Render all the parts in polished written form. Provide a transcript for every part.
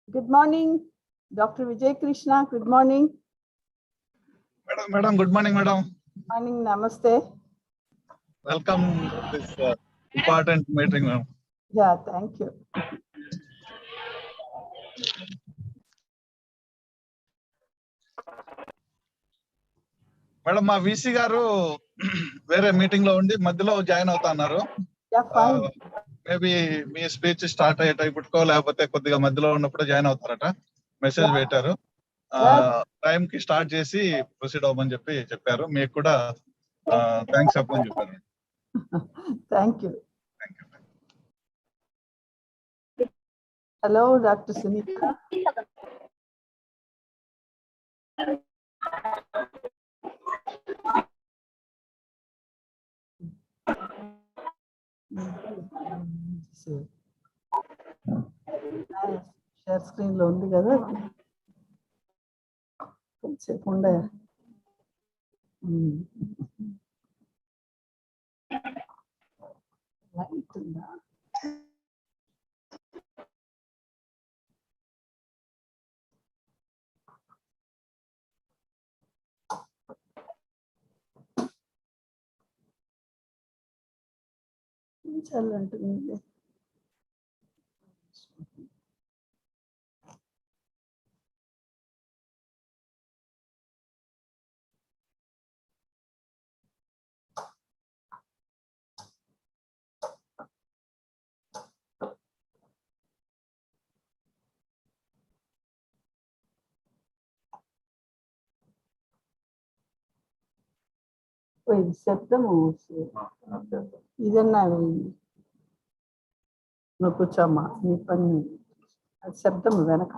Good morning, Dr. Vijay Krishna. Good morning. Madam, good morning, madam. Morning, namaste. Welcome to this important meeting, madam. Yeah, thank you. Madam, మా VC గారు వేరే meeting లో ఉండి మధ్యలో join అవుతా అన్నారు. Yeah, fine. Maybe మీ speech start అయ్యేటప్పుడుకో లేకపోతే కొద్దిగా మధ్యలో ఉన్నప్పుడు జాయిన్ అవుతారట. మెసేజ్ పెట్టారు. టైం కి స్టార్ట్ చేసి ప్రొసీడ్ అవ్వమని చెప్పారు. మీకు కూడా థ్యాంక్స్ చెప్పమని చెప్పారు. Thank you. Hello, Dr. Sunita. Share screen లో ఉంది కదా, కొంచెంసేపు ఉండే. లైట్ ఉందా? చూపించాలంటుంది. ఇది శబ్దము ఇదన్నా నువ్వు కూర్చోమ్మా, నీ పని అది శబ్దం వెనక.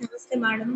నమస్తే మేడం.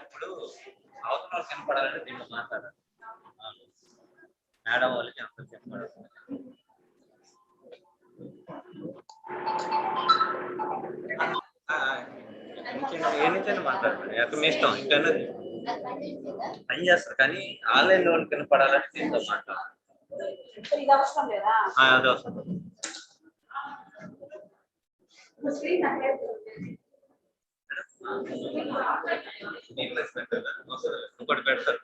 ఇప్పుడు అవసరం కనపడాలంటే దీంట్లో మాట్లాడాలి మేడం వాళ్ళకి అంత చెప్పాలి. ఏ నుంచి మాట్లాడతారు ఎక్కడ మీ ఇష్టం ఇంకా పని చేస్తారు కానీ ఆన్లైన్ లో కనపడాలంటే దీంతో మాట్లాడాలి. అదే వస్తుంది. ఇంకోటి పెడతారు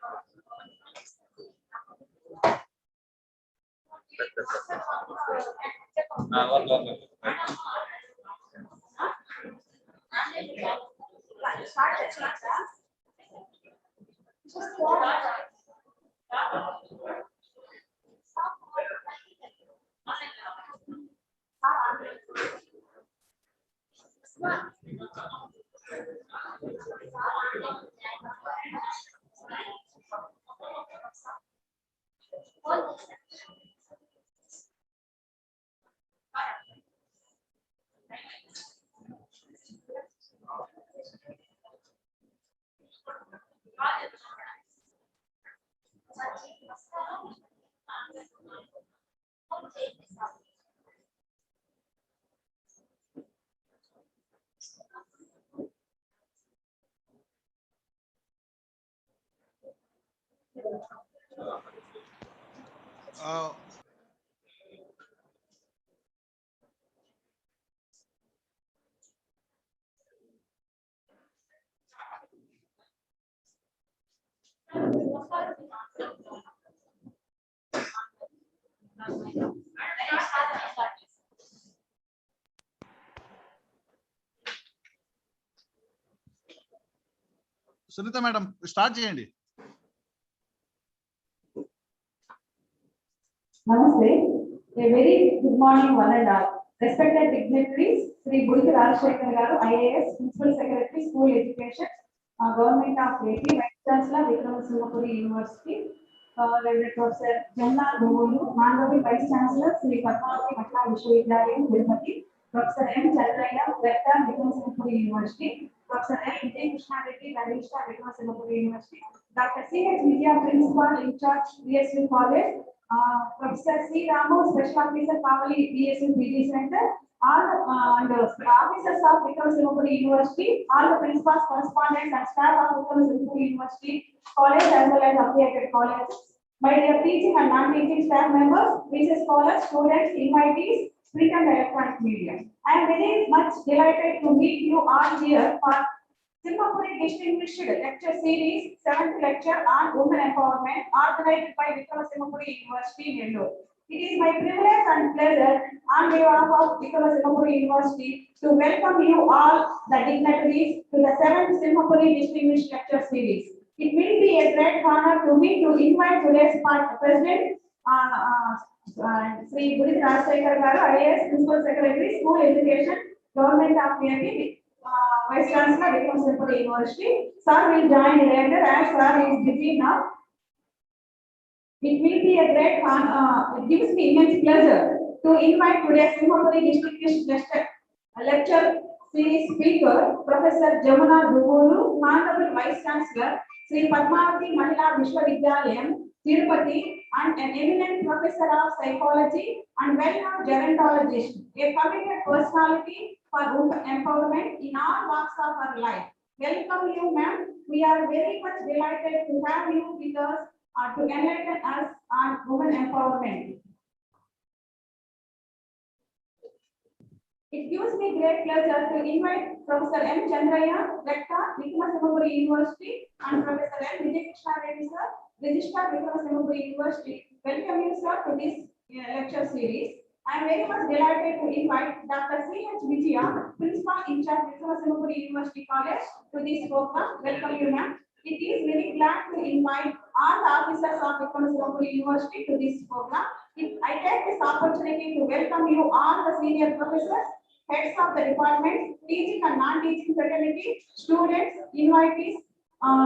సునీత మేడం స్టార్ట్ చేయండి. Namaste. A very good morning, one and all. Respected dignitaries, Sri Bulki Rajashekhar Garu, IAS, Principal Secretary, School Education, Government of AP, Vice Chancellor, Simhapuri University, Reverend Professor Janna Guru, Honorable Vice Chancellor, Sri Padmavati Mahila Vishwavidyalaya, Tirupati, Professor M. Chandraya, Rector, Simhapuri University, Professor M. Vijay Krishna Reddy, Registrar, Simhapuri University, Dr. C. H. Vidya, Principal in charge, BSU College, Professor C. Ramu, Special Officer, Kavali, BSU PG Center, all the officers of Simhapuri University, all the principals, correspondents, and staff of Simhapuri University College as well as affiliated colleges. My dear teaching and non-teaching staff members, business scholars, students, invitees, print and electronic media. I am very much delighted to meet you all here for Simhapuri Distinguished Lecture Series, 7th lecture on women empowerment, organized by Simhapuri University, Nellore. It is my privilege and pleasure on behalf of Simhapuri University to welcome you all, the dignitaries, to the 7th Simhapuri Distinguished Lecture Series. It will be a great honor to me to invite today's President, Sri Budit Rajshekhar Garu, IAS Principal Secretary, School Education, Government of AP, Vice Chancellor, Simhapuri University. Sir will join later as Sir is busy now. It will be a great honor. It gives me immense pleasure to invite today's Simhapuri Distinguished Lecture Series Speaker, Professor Jamuna Dugulu, Honorable Vice Chancellor, Sri Padmavati Mahila Vishwavidyalaya, Tirupati, and an eminent professor of psychology and well-known gerontologist, a committed personality for women empowerment in all walks of our life. Welcome you, ma'am. We are very much delighted to have you with us to enlighten us on women empowerment. It gives me great pleasure to invite Professor M. Chandraya, Rector, Simhapuri University, and Professor M. Vijay Krishna Reddy, Sir, Registrar, Simhapuri University. Welcome you, sir, to this lecture series. I am very much delighted to invite Dr. C. H. Vidya, Principal in charge, Simhapuri University College, to this program. Welcome you, ma'am. It is very glad to invite all the officers of Simhapuri University to this program. I take this opportunity to welcome you all the senior professors, heads of the department, teaching and non-teaching fraternity, students, invitees,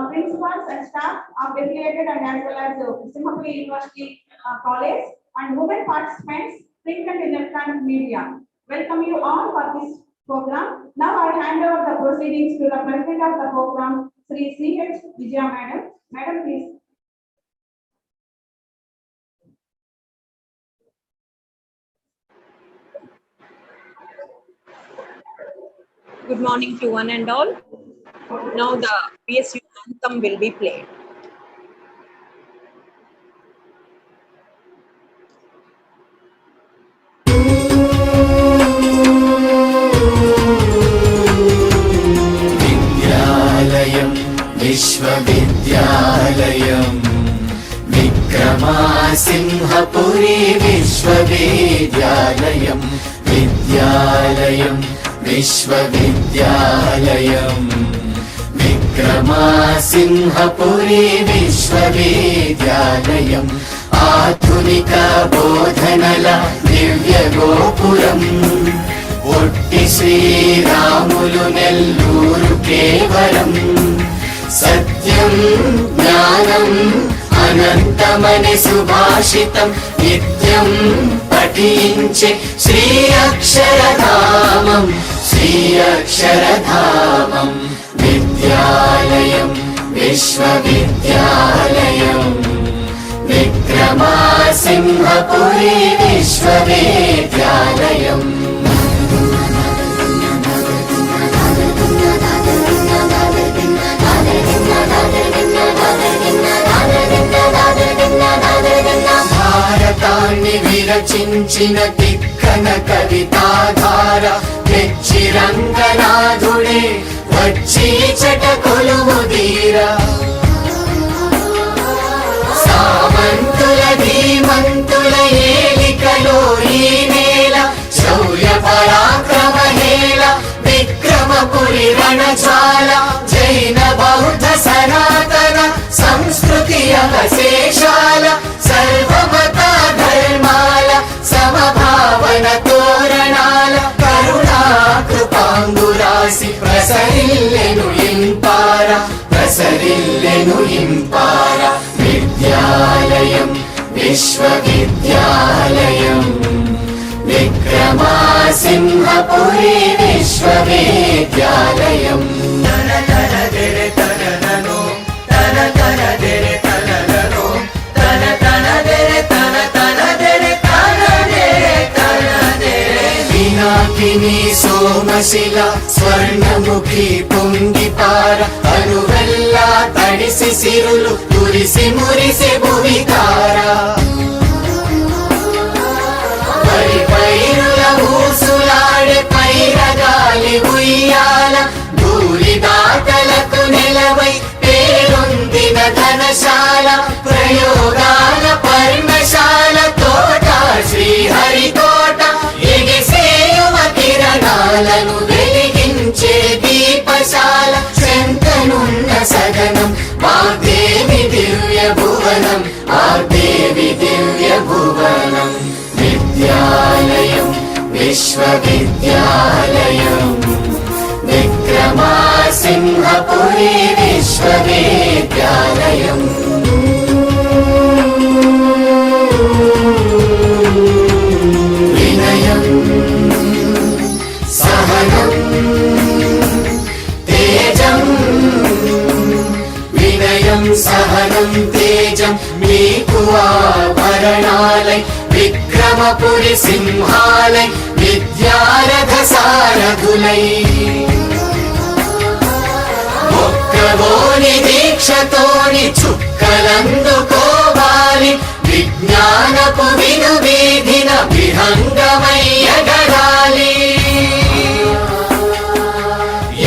principals and staff of affiliated and as well as Simhapuri University College, and women participants, print and electronic media. Welcome you all for this program. Now I hand over the proceedings to the president of the program, Sri C. H. Vidya Madam. Madam, please. Good morning to one and all. Now the PSU anthem will be played. Vidyalayam Vishwavidyalayam Vikrama Simhapuri Vishwavidyalayam Vidyalayam Vishwavidyalayam Vikrama Simhapuri Vishwavidyalayam Adhunika Bodhanala Divya Gopuram Otti Sri Ramulu Nelluru Kevalam Satyam Jnanam Anantamani Subhashitam Nityam Patinche Sri Aksharadhamam Sri Aksharadhamam Vidyalayam Vishwavidyalayam Vikrama Simhapuri Vishwavidyalayam భారతాన్ని విరచించిన తిక్కన కవితాధార మెచ్చి రంగనాథుడే వచ్చి చట కొలువుదీరా సామంతుల ధీమంతుల ఏలికలో ఈ నేల శౌర్య పరాక్రమ హేళ విక్రమపురి రణజ్వాల జైన బౌద్ధ సనాతన సంస్కృతి అవశేషాల సర్వమత ధర్మాల సమభావన తోరణాల కరుణా కృపాంగురాసి ప్రసరిల్లెను ఇంపార ప్రసరిల్లెను ఇంపార విద్యాలయ विश्वविद्यालयम् विक्रमा सिंहपुरी विश्वविद्यालयम् तन तन देरे तननो तन तन देरे तननो तन तन देरे तन तन देरे तन देरे तन देरे पिनाकिनी सोमशिला स्वर्णमुखी पुंगिपार अनुवेल्ल तडिसि सिरुलु तुरिसि मुरिसि भुवितार పైరుల ఊసులాడే పైరగాలి ఉయ్యాల భూరిదాతలకు నెలవై పేరొందిన ధనశాల ప్రయోగాల పర్ణశాల తోట శ్రీహరికోట ఎగిసేయువ కిరణాలను వెలిగించే దీపశాల చెంతనున్న సదనం వాగ్దేవి దివ్య భువనం వాగ్దేవి దివ్య భువనం विद्यालयं विश्वविद्यालयं विक्रमा सिंहपुरी विश्वविद्यालयम् विनयं सहनं तेजं विनयं सहनं तेजं मीकु आभरणालय విక్రమపురి సింహాలై విద్యారథ సారథులై ఒక్కవోని దీక్షతోని చుక్కలందుకోవాలి విజ్ఞానపు వినువీధిన విహంగమయ్యగడాలి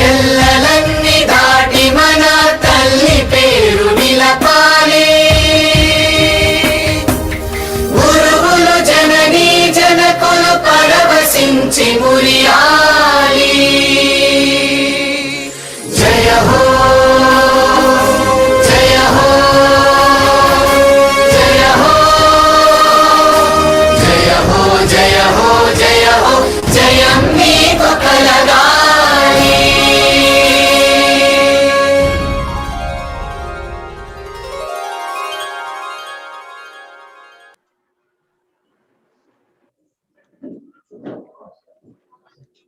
ఎల్లలన్నీ దాటి మన తల్లి పేరు నిలపాలి జనకులు పరవశించి మురియాలి జయ హో జయ హో జయ హో జయ హో జయ హో జయ హో జయం నీకు కలగాలి.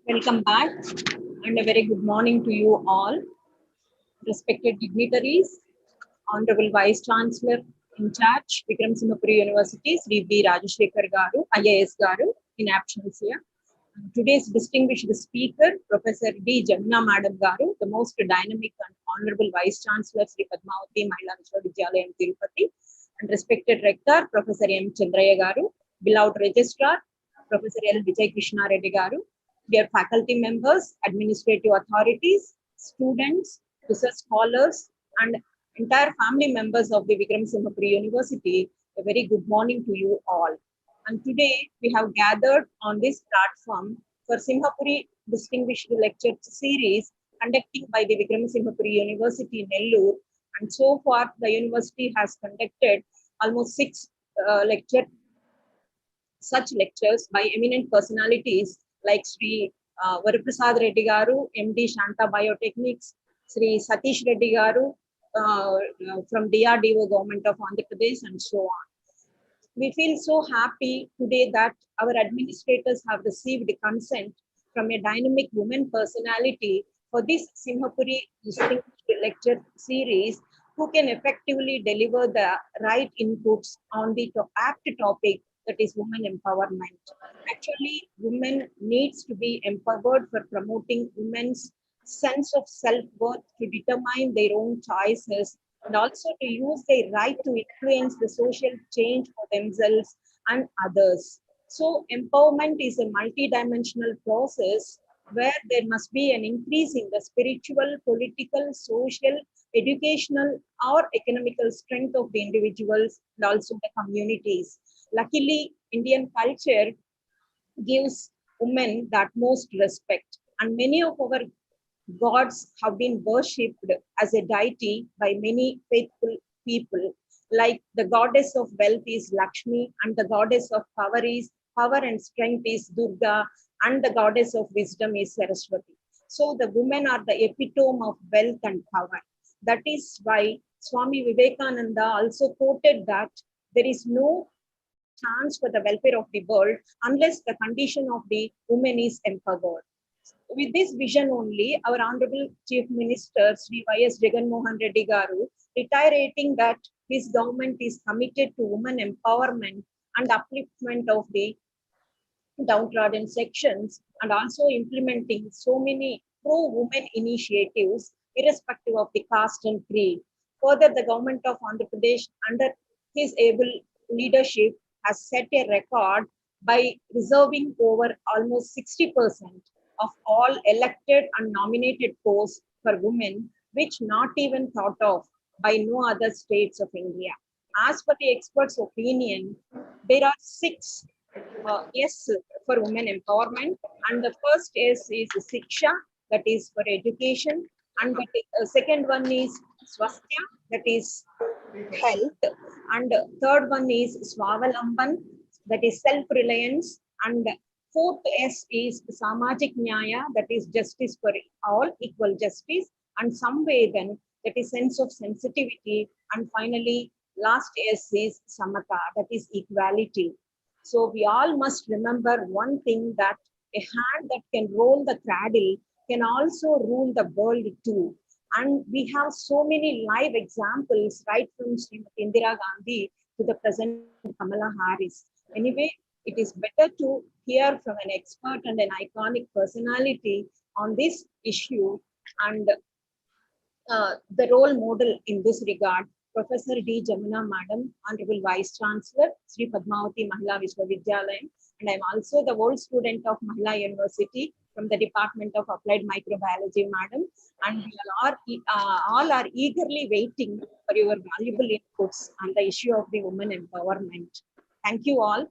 Welcome back and a very good morning to you all. Respected dignitaries, Honorable Vice Chancellor in charge, Vikram Simhapuri University, Sri V. Rajashekar Garu, IAS Garu, in absence here. Today's distinguished speaker, Professor D. Jamina Madam Garu, the most dynamic and Honorable Vice Chancellor, Sri Padmavati Mahila Vishwavidyalaya Tirupati, and respected Rector, Professor M. Chandraya Garu, beloved Registrar, Professor L. Vijay Krishna Reddy Garu, dear faculty members, administrative authorities, students, research scholars, and entire family members of the Vikram Simhapuri University, a very good morning to you all. And today we have gathered on this platform for Simhapuri Distinguished Lecture Series conducting by the Vikram Simhapuri University, Nellore. And so far the university has conducted almost 6 such lectures by eminent personalities like Sri Varaprasad Reddy Garu, MD Shanta Biotechnics, Sri Satish Reddy Garu from DRDO Government of Andhra Pradesh, and so on. We feel so happy today that our administrators have received consent from a dynamic woman personality for this Simhapuri Distinguished Lecture Series, who can effectively deliver the right inputs on the apt topic, that is women empowerment. Actually, women needs to be empowered for promoting women's sense of self-worth to determine their own choices and also to use their right to influence the social change for themselves and others. So empowerment is a multidimensional process where there must be an increase in the spiritual, political, social, educational or economical strength of the individuals and also the communities. Luckily, Indian culture gives women that most respect, and many of our gods have been worshipped as a deity by many faithful people. Like the goddess of wealth is Lakshmi, and the goddess of power and strength is Durga, and the goddess of wisdom is Saraswati. So the women are the epitome of wealth and power. That is why Swami Vivekananda also quoted that there is no chance for the welfare of the world unless the condition of the woman is empowered. With this vision only, our Honorable Chief Minister Sri Y.S. Jagan Mohan Reddy Garu, reiterating that his government is committed to women empowerment and upliftment of the downtrodden sections, and also implementing so many pro-women initiatives irrespective of the caste and creed. Further, the government of Andhra Pradesh, under his able leadership, has set a record by reserving over almost 60% of all elected and nominated posts for women, which not even thought of by no other states of India. As per the experts' opinion, there are six yes for women empowerment, and the first is Siksha, that is for education, and the second one is Swasthya, that is health, and third one is Swavalamban, that is self-reliance, and fourth S is Samajik Nyaya, that is justice for all, equal justice, and Samvedan, that is sense of sensitivity, and finally last S is Samata, that is equality. So we all must remember one thing, that a hand that can roll the cradle can also rule the world too. And we have so many live examples right from Srimati Indira Gandhi to the present Kamala Harris. Anyway, it is better to hear from an expert and an iconic personality on this issue, and the role model in this regard, Professor D. Jamuna Madam, Honorable Vice Chancellor, Sri Padmavati Mahila Vishwavidyalayam, and I'm also the old student of Mahila University from the Department of Applied Microbiology, Madam, and we all are eagerly waiting for your valuable inputs on the issue of the women empowerment. Thank you all.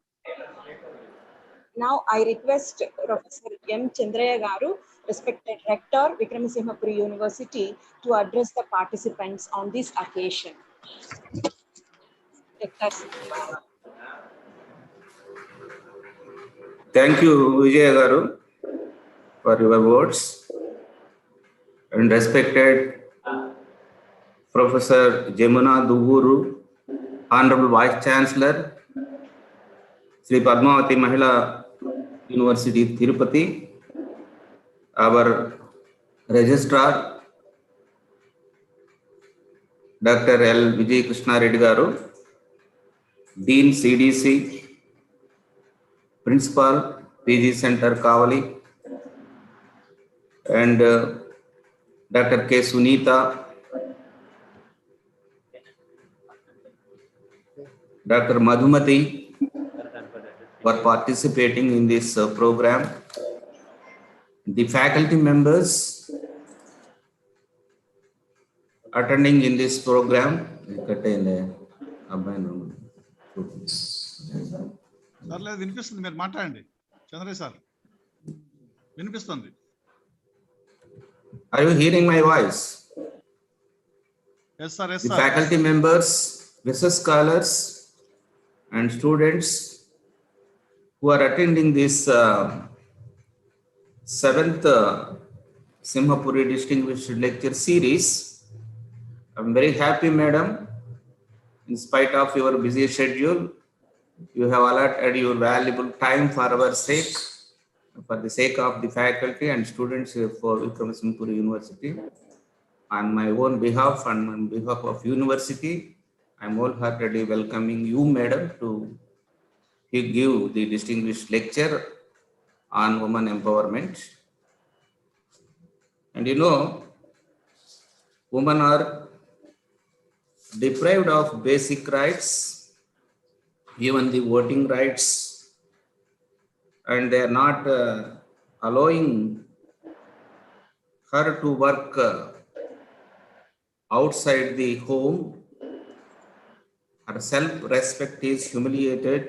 Now I request Professor M. Chandraya Garu, respected Rector, Simhapuri University, to address the participants on this occasion. Thank you, Vijay Garu, for your words. And respected Professor Jamuna Duguru, Honorable Vice Chancellor, Sri Padmavati Mahila University, Tirupati, our Registrar, Dr. L. Vijay Krishna Reddy Garu, Dean CDC, Principal, PG Center Kavali, and Dr. K. Sunita, Dr. Madhumati, for participating in this program. The faculty members attending in this program. సర్లేదు వినిపిస్తుంది, మీరు మాట్లాడండి Chandraiah sir, వినిపిస్తుంది. Are you hearing my voice? Yes sir, yes The sir. faculty members, research scholars and students who are attending this 7th Simhapuri Distinguished Lecture Series. I'm very happy, madam. In spite of your busy schedule, you have allotted your valuable time for our sake, for the sake of the faculty and students for Simhapuri University. On my own behalf and on behalf of university, I'm wholeheartedly welcoming you, madam, to give the distinguished lecture on women empowerment. And you know, women are deprived of basic rights, even the voting rights, and they are not allowing her to work outside the home. Her self-respect is humiliated.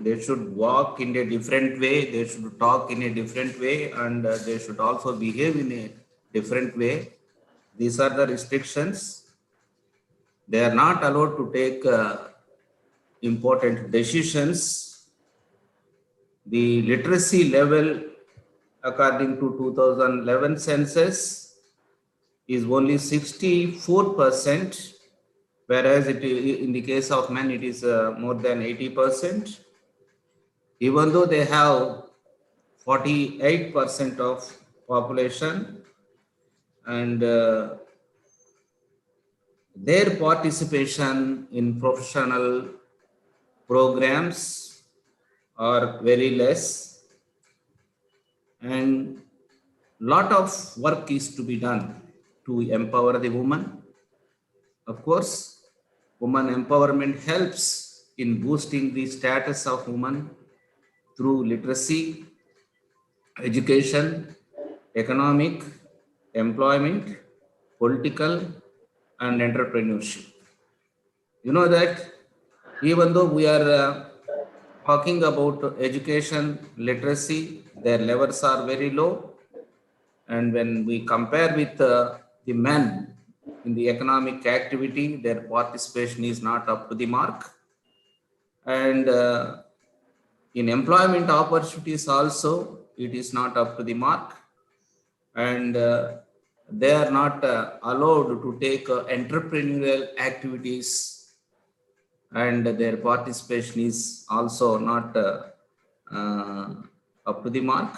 They should walk in a different way, they should talk in a different way, and they should also behave in a different way. These are the restrictions. They are not allowed to take important decisions. The literacy level, according to 2011 census, is only 64%, whereas in the case of men, it is more than 80%. Even though they have 48% of population, and their participation in professional programs are very less, and lot of work is to be done to empower the woman. Of course, woman empowerment helps in boosting the status of woman through literacy, education, economic, employment, political, and entrepreneurship. You know that even though we are talking about education, literacy, their levels are very low. And when we compare with the men in the economic activity, their participation is not up to the mark. And in employment opportunities also, it is not up to the mark. And they are not allowed to take entrepreneurial activities, and their participation is also not up to the mark.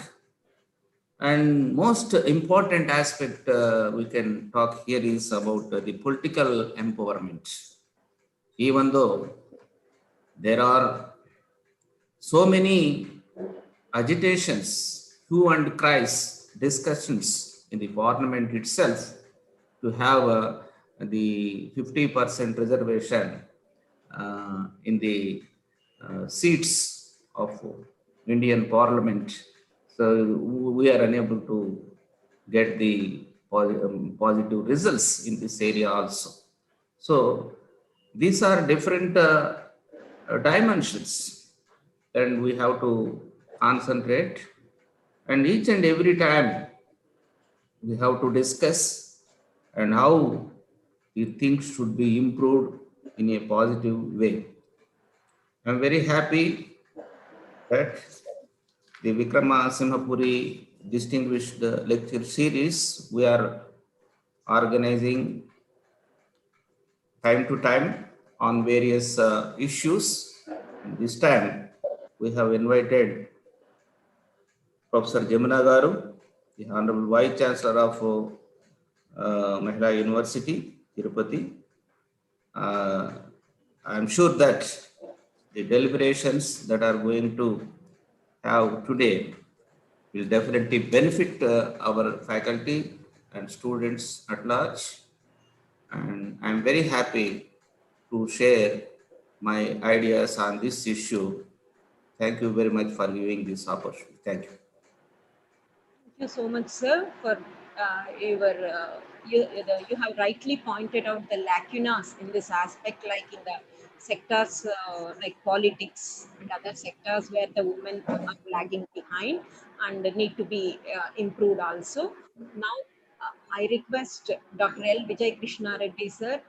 And most important aspect we can talk here is about the political empowerment. Even though there are so many agitations, hue and cries, discussions in the parliament itself to have the 50% reservation in the seats of Indian Parliament. So we are unable to get the positive results in this area also. So these are different dimensions, and we have to concentrate. And each and every time we have to discuss and how the things should be improved in a positive way. I'm very happy that the Vikrama Simhapuri Distinguished Lecture Series we are organizing time to time on various issues. And this time we have invited Professor Jamuna Garu, the Honorable Vice Chancellor of Mahila University, Tirupati. I'm sure that the deliberations that are going to have today will definitely benefit our faculty and students at large. And I'm very happy to share my ideas on this issue. Thank you very much for giving this opportunity. Thank you. Thank you so much, sir, for you have rightly pointed out the lacunas in this aspect, like in the sectors like politics and other sectors where the women are lagging behind and need to be improved also. Now, I request Dr. L. Vijay Krishna Reddy, sir,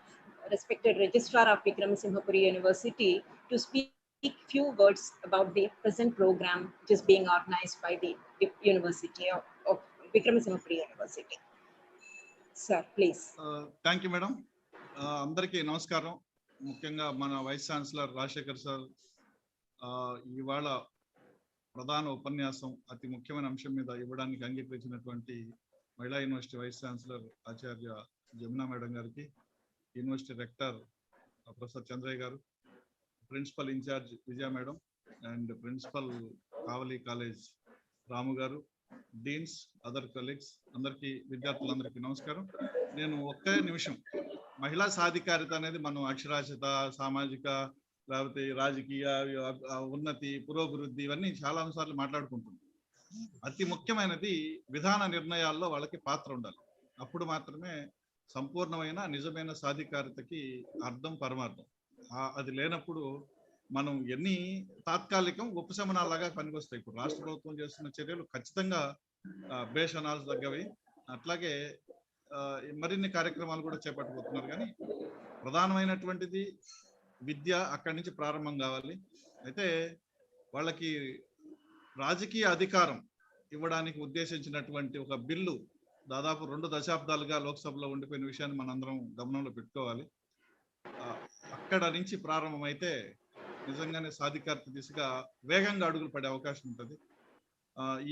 respected Registrar of Vikram Simhapuri University, to speak few words about the present program which is being organized by the University of Vikram Simhapuri University. Sir, please. Thank you madam. అందరికీ నమస్కారం. ముఖ్యంగా మన vice chancellor Rajasekhar sir ఇవాళ ప్రధాన ఉపన్యాసం అతి ముఖ్యమైన అంశం మీద ఇవ్వడానికి అంగీకరించినటువంటి మహిళా యూనివర్సిటీ వైస్ ఛాన్సలర్ ఆచార్య జమునా మేడం గారికి, యూనివర్సిటీ రెక్టర్ ప్రొఫెసర్ చంద్రయ్య గారు, principal in-charge Vijaya madam and principal Kavali college Ramu గారు, డీన్స్, అదర్ కలీగ్స్, అందరికీ, విద్యార్థులందరికీ నమస్కారం. నేను ఒకే నిమిషం, మహిళా సాధికారిత అనేది మనం అక్షరాస్యత, సామాజిక లేకపోతే రాజకీయ ఉన్నతి, పురోభివృద్ధి ఇవన్నీ చాలా అంశాలు మాట్లాడుకుంటున్నాం. అతి ముఖ్యమైనది విధాన నిర్ణయాల్లో వాళ్ళకి పాత్ర ఉండాలి. అప్పుడు మాత్రమే సంపూర్ణమైన నిజమైన సాధికారితకి అర్థం, పరమార్థం. అది లేనప్పుడు మనం ఎన్ని తాత్కాలికం ఉపశమనాలాగా పనికొస్తాయి. ఇప్పుడు రాష్ట్ర ప్రభుత్వం చేస్తున్న చర్యలు ఖచ్చితంగా బేషనాల్దగ్గవి. అట్లాగే మరిన్ని కార్యక్రమాలు కూడా చేపట్టబోతున్నారు. కానీ ప్రధానమైనటువంటిది విద్య అక్కడి నుంచి ప్రారంభం కావాలి. అయితే వాళ్ళకి రాజకీయ అధికారం ఇవ్వడానికి ఉద్దేశించినటువంటి ఒక బిల్లు దాదాపు 2 దశాబ్దాలుగా లోక్సభలో ఉండిపోయిన విషయాన్ని మనందరం గమనంలో పెట్టుకోవాలి. ఇక్కడ నుంచి ప్రారంభమైతే నిజంగానే సాధికారత దిశగా వేగంగా అడుగులు పడే అవకాశం ఉంటుంది.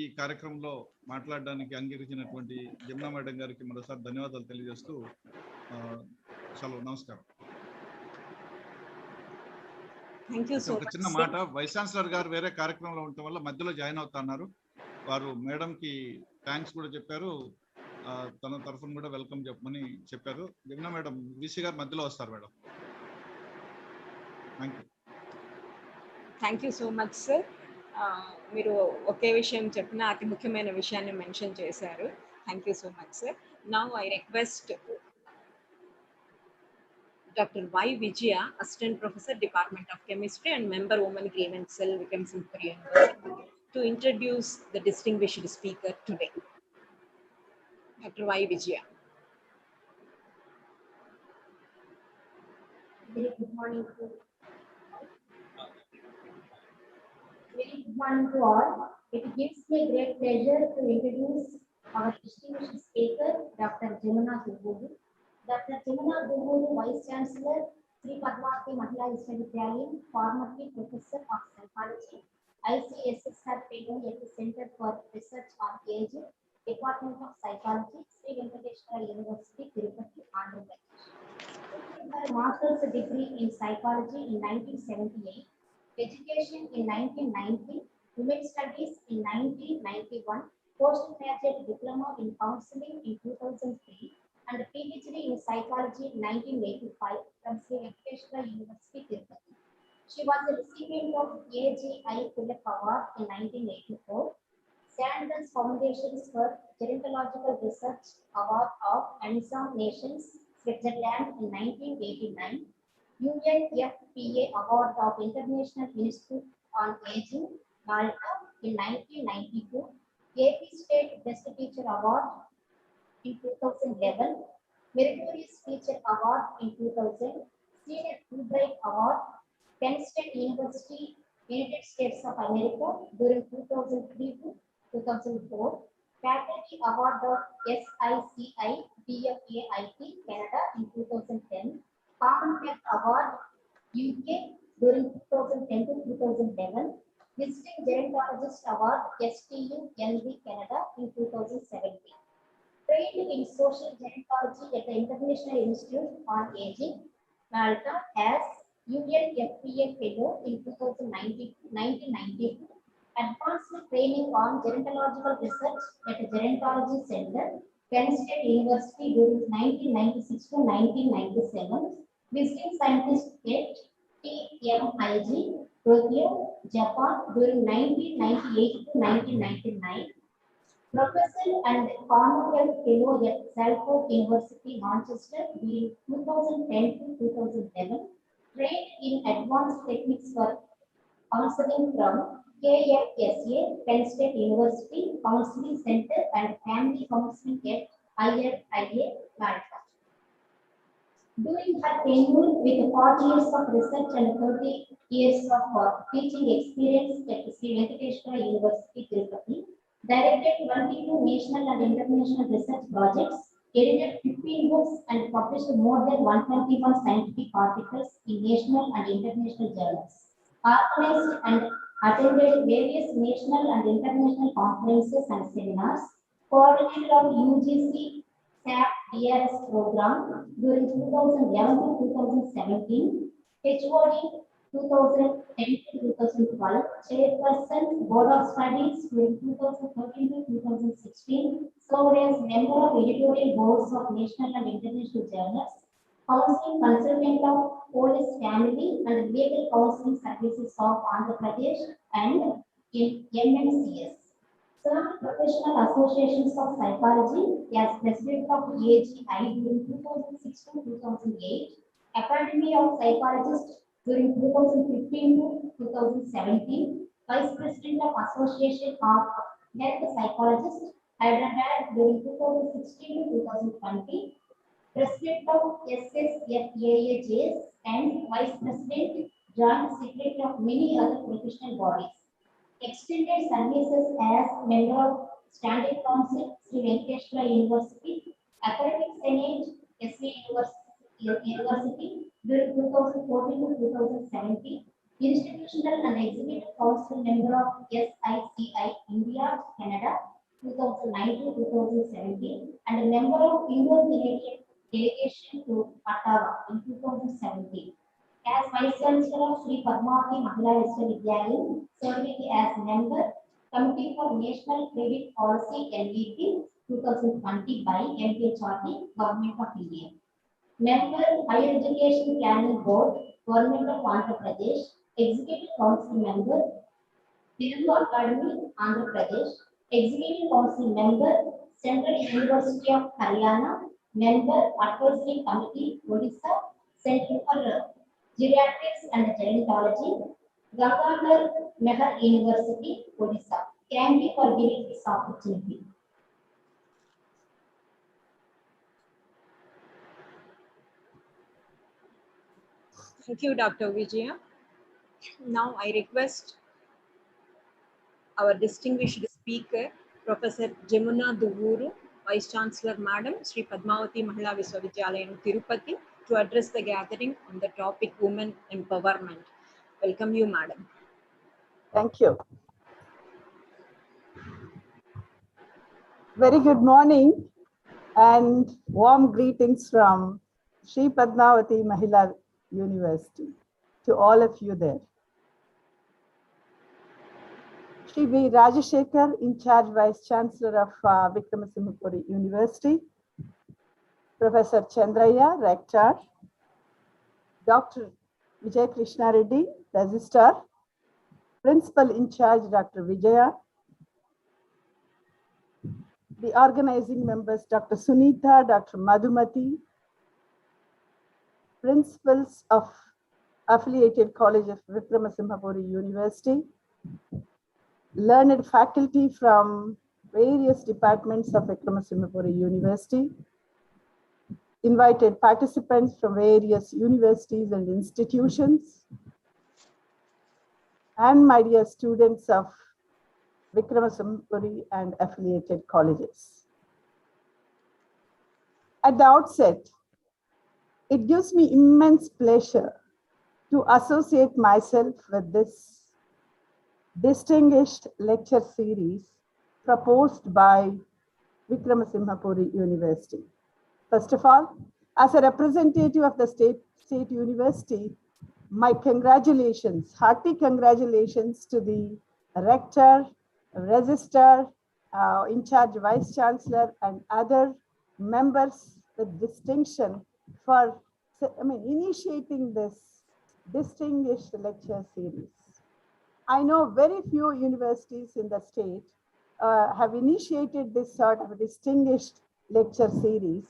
ఈ కార్యక్రమంలో మాట్లాడడానికి అంగీకరించినటువంటి జమునా మేడం గారికి మరోసారి ధన్యవాదాలు తెలియజేస్తూ సెలవు. నమస్కారం. ఒక చిన్న మాట, వైస్ ఛాన్సలర్ గారు వేరే కార్యక్రమంలో ఉండటం వల్ల మధ్యలో జాయిన్ అవుతున్నారు. వారు మేడం కి థ్యాంక్స్ కూడా చెప్పారు, తన తరఫున కూడా వెల్కమ్ చెప్పమని చెప్పారు. జమునా మేడం విసి గారు మధ్యలో వస్తారు madam. Thank you so much sir. మీరు ఒకే విషయం చెప్పిన అతి ముఖ్యమైన విషయాన్ని మెన్షన్ చేశారు. Thank you so much sir. Now I request Dr. Y. Vijaya, Assistant Professor, Department of Chemistry and Member Women Grievance Cell, Simhapuri University, to introduce the distinguished speaker today. Dr. Y. Vijaya. Very good morning to all. It gives me great pleasure to introduce our distinguished speaker, Dr. Jamuna Gurbudu. Dr. Jamuna Gurbudu, Vice Chancellor, Sri Padmavati Mahila Vishwavidyalaya, formerly Professor of Psychology, ICSSR Fellow at the Center for Research on Aging, Department of Psychology, Sri Venkateshwara University, Tirupati, Andhra Pradesh. Her master's degree in psychology in 1978, education in 1990, women's studies in 1991, postgraduate diploma in counseling in 2003, and PhD in psychology in 1985 from Sri Venkateshwara University, Tirupati. She was a recipient of AGI Philip Award in 1984, Sanders Foundations for Gerontological Research Award of Anzam Nations, Switzerland in 1989, UNFPA Award of International Institute on Aging, Malta in 1992, AP State Best Teacher Award in 2011, Meritorious Teacher Award in 2000, Senior Fulbright Award, Penn State University, United States of America during 2003 to 2004, Faculty Award of SICI DFAIT Canada in 2010, Commonwealth Award UK during 2010 to 2011, Visiting Gerontologist Award STU LV Canada in 2017. Trained in Social Gerontology at the International Institute on Aging, Malta as UNFPA Fellow in 1992, advanced training on gerontological research at the Gerontology Center, Penn State University during 1996 to 1997, visiting scientist at TMIG, Tokyo, Japan during 1998 to 1999, Professor and Commonwealth Fellow at Salford University, Manchester during 2010 to 2011, trained in advanced techniques for counseling from KFSA, Penn State University, Counseling Center and Family Counseling at IRIA, Malta. During her tenure with 40 years of research and 30 years of teaching experience at Sri Venkateshwara University, Tirupati, directed 22 national and international research projects, edited 15 books and published more than 121 scientific articles in national and international journals, organized and attended various national and international conferences and seminars, coordinated of UGC SAP DRS program during 2011 to 2017, HOD 2010 to 2012, Chairperson Board of Studies during 2013 to 2016, served as member of editorial boards of national and international journals, counseling consultant of Police Family and Legal Counseling Services of Andhra Pradesh and MNCS. Served professional associations of psychology as president of AGI during 2006 to 2008, Academy of Psychologists during 2015 to 2017, Vice President of Association of Health Psychologists, Hyderabad during 2016 to 2020, President of SSFAAJs and Vice President, Joint Secretary of many other professional bodies. Extended services as member of Standing Council, Sri Venkateshwara University, Academic Senate, SV University, University during 2014 to 2017. Institutional and Executive Council member of SICI India, Canada, 2009 to 2017, and a member of Indo-Canadian delegation to Ottawa in 2017. As Vice Chancellor of Sri Padmavati Mahila Vishwavidyalaya, serving as member, Committee for National Credit Policy NVP 2020 by MPHRD, Government of India. Member, Higher Education Planning Board, Government of Andhra Pradesh, Executive Council Member, Telugu Academy, Andhra Pradesh, Executive Council Member, Central University of Haryana, Member, Advisory Committee, Odisha, Center for Geriatrics and Gerontology, Gangadhar Mehar University, Odisha. Thank you for giving this opportunity. Thank you, Dr. Vijaya. Now I request our distinguished speaker, Professor Jamuna Duvuru, Vice Chancellor Madam, Sri Padmavati Mahila Vishwavidyalaya, Tirupati, to address the gathering on the topic Women Empowerment. Welcome you, Madam. Thank you. Very good morning and warm greetings from Sri Padmavati Mahila University to all of you there. Shri V. Rajashekar, in charge Vice Chancellor of Simhapuri University, Professor Chandraya, Rector, Dr. Vijay Krishna Reddy, Registrar, Principal in charge Dr. Vijaya, the organizing members Dr. Sunita, Dr. Madhumati, principals of affiliated college of Simhapuri University, learned faculty from various departments of Simhapuri University, invited participants from various universities and institutions, and my dear students of Simhapuri and affiliated colleges. At the outset, it gives me immense pleasure to associate myself with this distinguished lecture series proposed by Simhapuri University. First of all, as a representative of the State University, my congratulations, hearty congratulations to the Rector, Registrar, in charge Vice Chancellor and other members with distinction for initiating this distinguished lecture series. I know very few universities in the state have initiated this sort of a distinguished lecture series,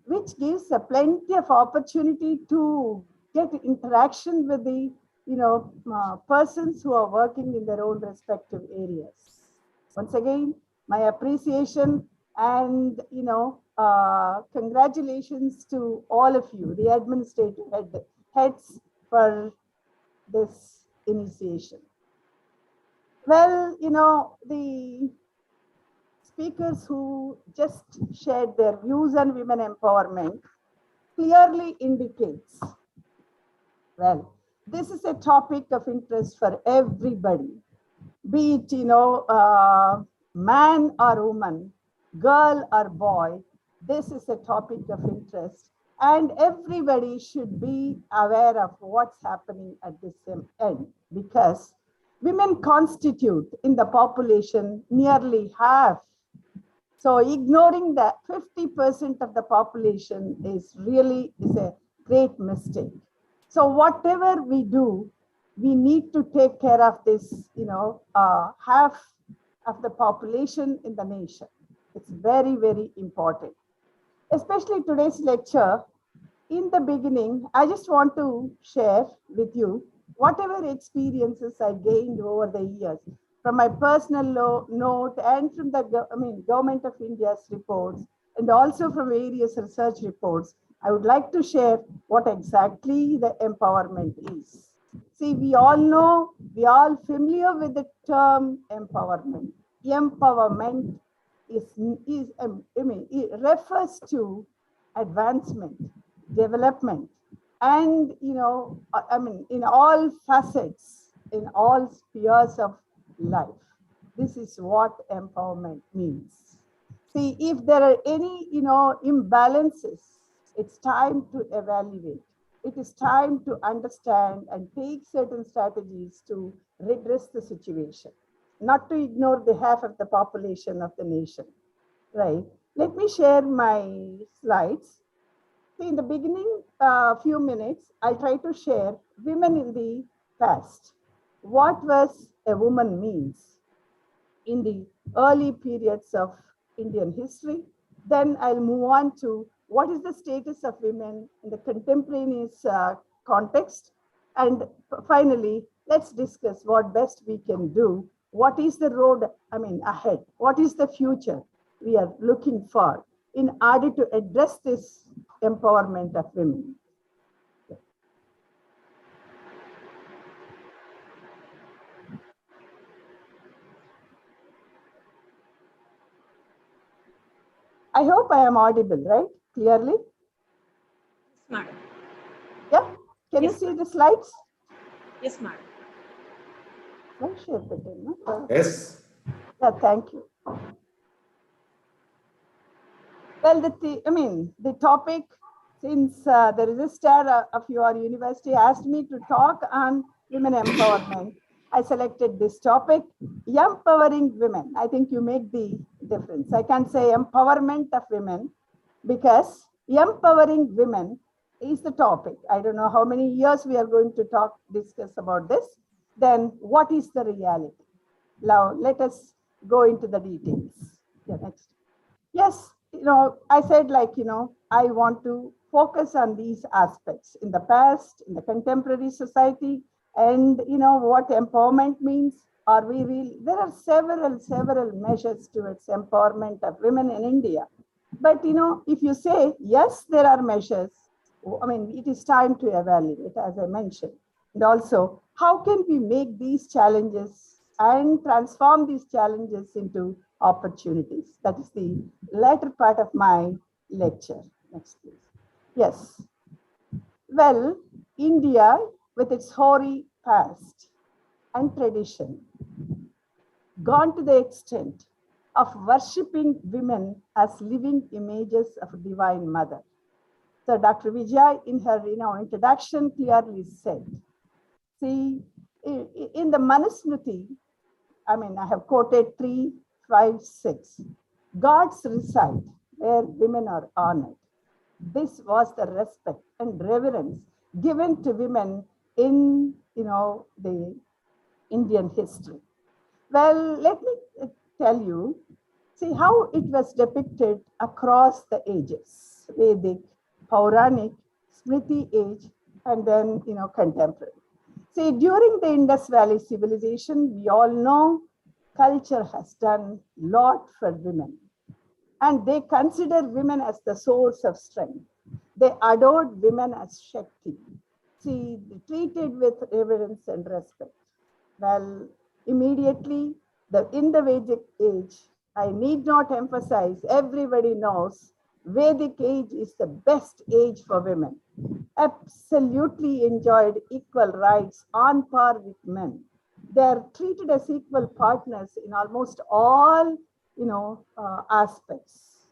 which gives plenty of opportunity to get interaction with the persons who are working in their own respective areas. Once again, my appreciation and congratulations to all of you, the administrative heads, for this initiation. Well, the speakers who just shared their views on women empowerment clearly indicates, well, this is a topic of interest for everybody, be it, man or woman, girl or boy. This is a topic of interest, and everybody should be aware of what's happening at this end, because women constitute in the population nearly half. So ignoring the 50% of the population is a great mistake. So whatever we do, we need to take care of this, half of the population in the nation. It's very, very important. Especially today's lecture, in the beginning, I just want to share with you whatever experiences I gained over the years from my personal note and from the Government of India's reports, and also from various research reports. I would like to share what exactly the empowerment is. See, we all know, we are all familiar with the term empowerment. Empowerment it refers to advancement, development, and I mean, in all facets, in all spheres of life. This is what empowerment means. See, if there are any imbalances, it's time to evaluate. It is time to understand and take certain strategies to redress the situation, not to ignore the half of the population of the nation, right? Let me share my slides. See, in the beginning, few minutes, I'll try to share women in the past. What was a woman means in the early periods of Indian history. Then I'll move on to what is the status of women in the contemporaneous context. And finally, let's discuss what best we can do. What is the road, ahead? What is the future we are looking for in order to address this empowerment of women? I hope I am audible, right? Clearly? Yes, madam. Yeah? Can Yes, you see the slides? Yes, madam. No, share button, no? Yes. Yeah, thank you. Well, the topic, since the registrar of your university asked me to talk on women empowerment, I selected this topic, empowering women. I think you make the difference. I can't say empowerment of women because empowering women is the topic. I don't know how many years we are going to discuss about this. Then what is the reality? Now, let us go into the details. Yeah, next. Yes, I said I want to focus on these aspects in the past, in the contemporary society, and what empowerment means. Are we really? There are several measures towards empowerment of women in India. But if you say yes, there are measures. It is time to evaluate, as I mentioned, and also how can we make these challenges and transform these challenges into opportunities. That is the latter part of my lecture. Next, please. Yes. Well, India, with its hoary past and tradition, gone to the extent of worshipping women as living images of Divine Mother. So Dr. Vijay, in her introduction, clearly said, see, in the Manusmriti, I have quoted 3, 5, 6. Gods reside where women are honored. This was the respect and reverence given to women in the Indian history. Well, let me tell you, see how it was depicted across the ages: Vedic, Pauranic, Smriti age, and then contemporary. See, during the Indus Valley civilization, we all know culture has done a lot for women. And they consider women as the source of strength. They adored women as Shakti. See, treated with reverence and respect. Well, immediately, in the Vedic age, I need not emphasize, everybody knows, Vedic age is the best age for women. Absolutely enjoyed equal rights on par with men. They are treated as equal partners in almost all, aspects.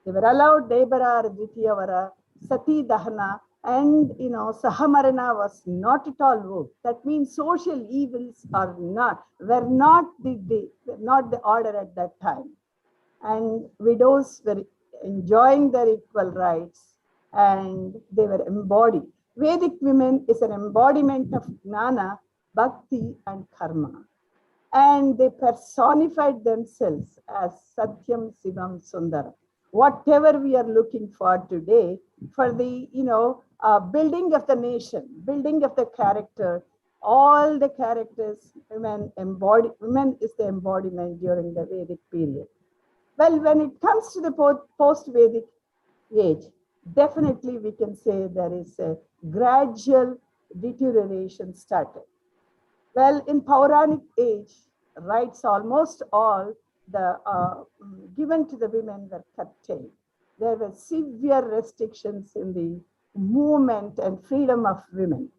They were allowed Debara, Dvitiyavara, Sati Dahana, and Sahamarana was not at all woke. That means social evils were not the order at that time. And widows were enjoying their equal rights and they were embodied. Vedic women is an embodiment of Gnana, Bhakti, and Karma. And they personified themselves as Satyam, Sivam, Sundaram. Whatever we are looking for today for the building of the nation, building of the character, all the characters women is the embodiment during the Vedic period. Well, when it comes to the post-Vedic age, definitely we can say there is a gradual deterioration started. Well, in Pauranic age, rights almost all given to the women were curtailed. There were severe restrictions in the movement and freedom of women.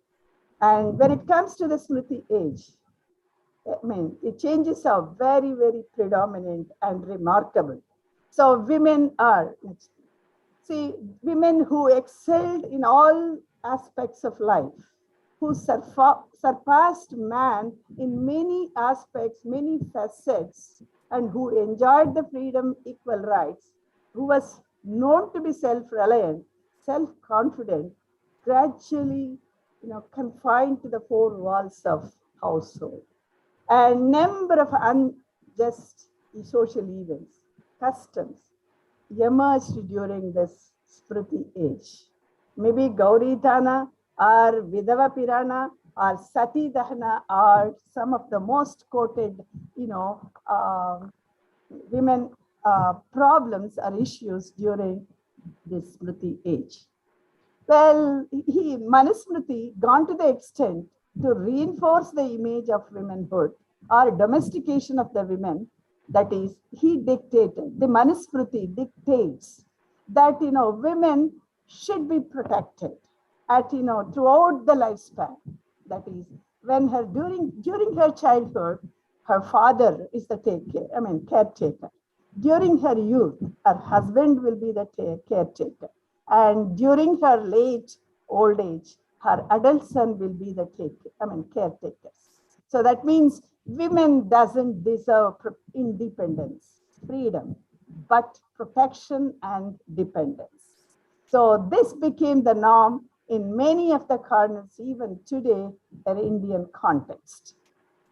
And when it comes to the Smriti age, I mean, the changes are very, very predominant and remarkable. So women are, see, women who excelled in all aspects of life, who surpassed man in many aspects, many facets, and who enjoyed the freedom, equal rights, who was known to be self-reliant, self-confident, gradually, confined to the four walls of household. A number of unjust social events, customs emerged during this Smriti age. Maybe Gauri Dana or Vidava Pirana or Sati Dahana are some of the most quoted, women problems or issues during this Smriti age. Well, Manusmriti gone to the extent to reinforce the image of womanhood or domestication of the women. That is, he dictated, the Manusmriti dictates that, women should be protected at, throughout the lifespan. That is, when during her childhood, her father is the caretaker. During her youth, her husband will be the caretaker. And during her late old age, her adult son will be the caretakers. So that means women doesn't deserve independence, freedom, but protection and dependence. So this became the norm in many of the corners, even today, in Indian context.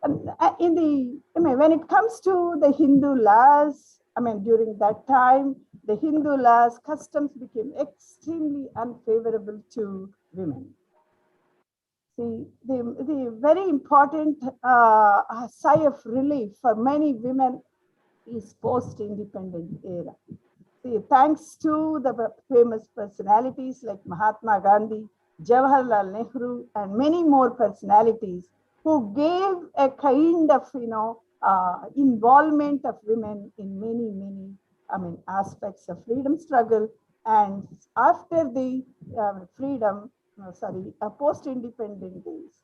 And when it comes to the Hindu laws, during that time, the Hindu laws, customs became extremely unfavorable to women. See, the very important sigh of relief for many women is post-independent era. See, thanks to the famous personalities like Mahatma Gandhi, Jawaharlal Nehru, and many more personalities who gave a kind of, involvement of women in many, aspects of freedom struggle. And after the post-independent days,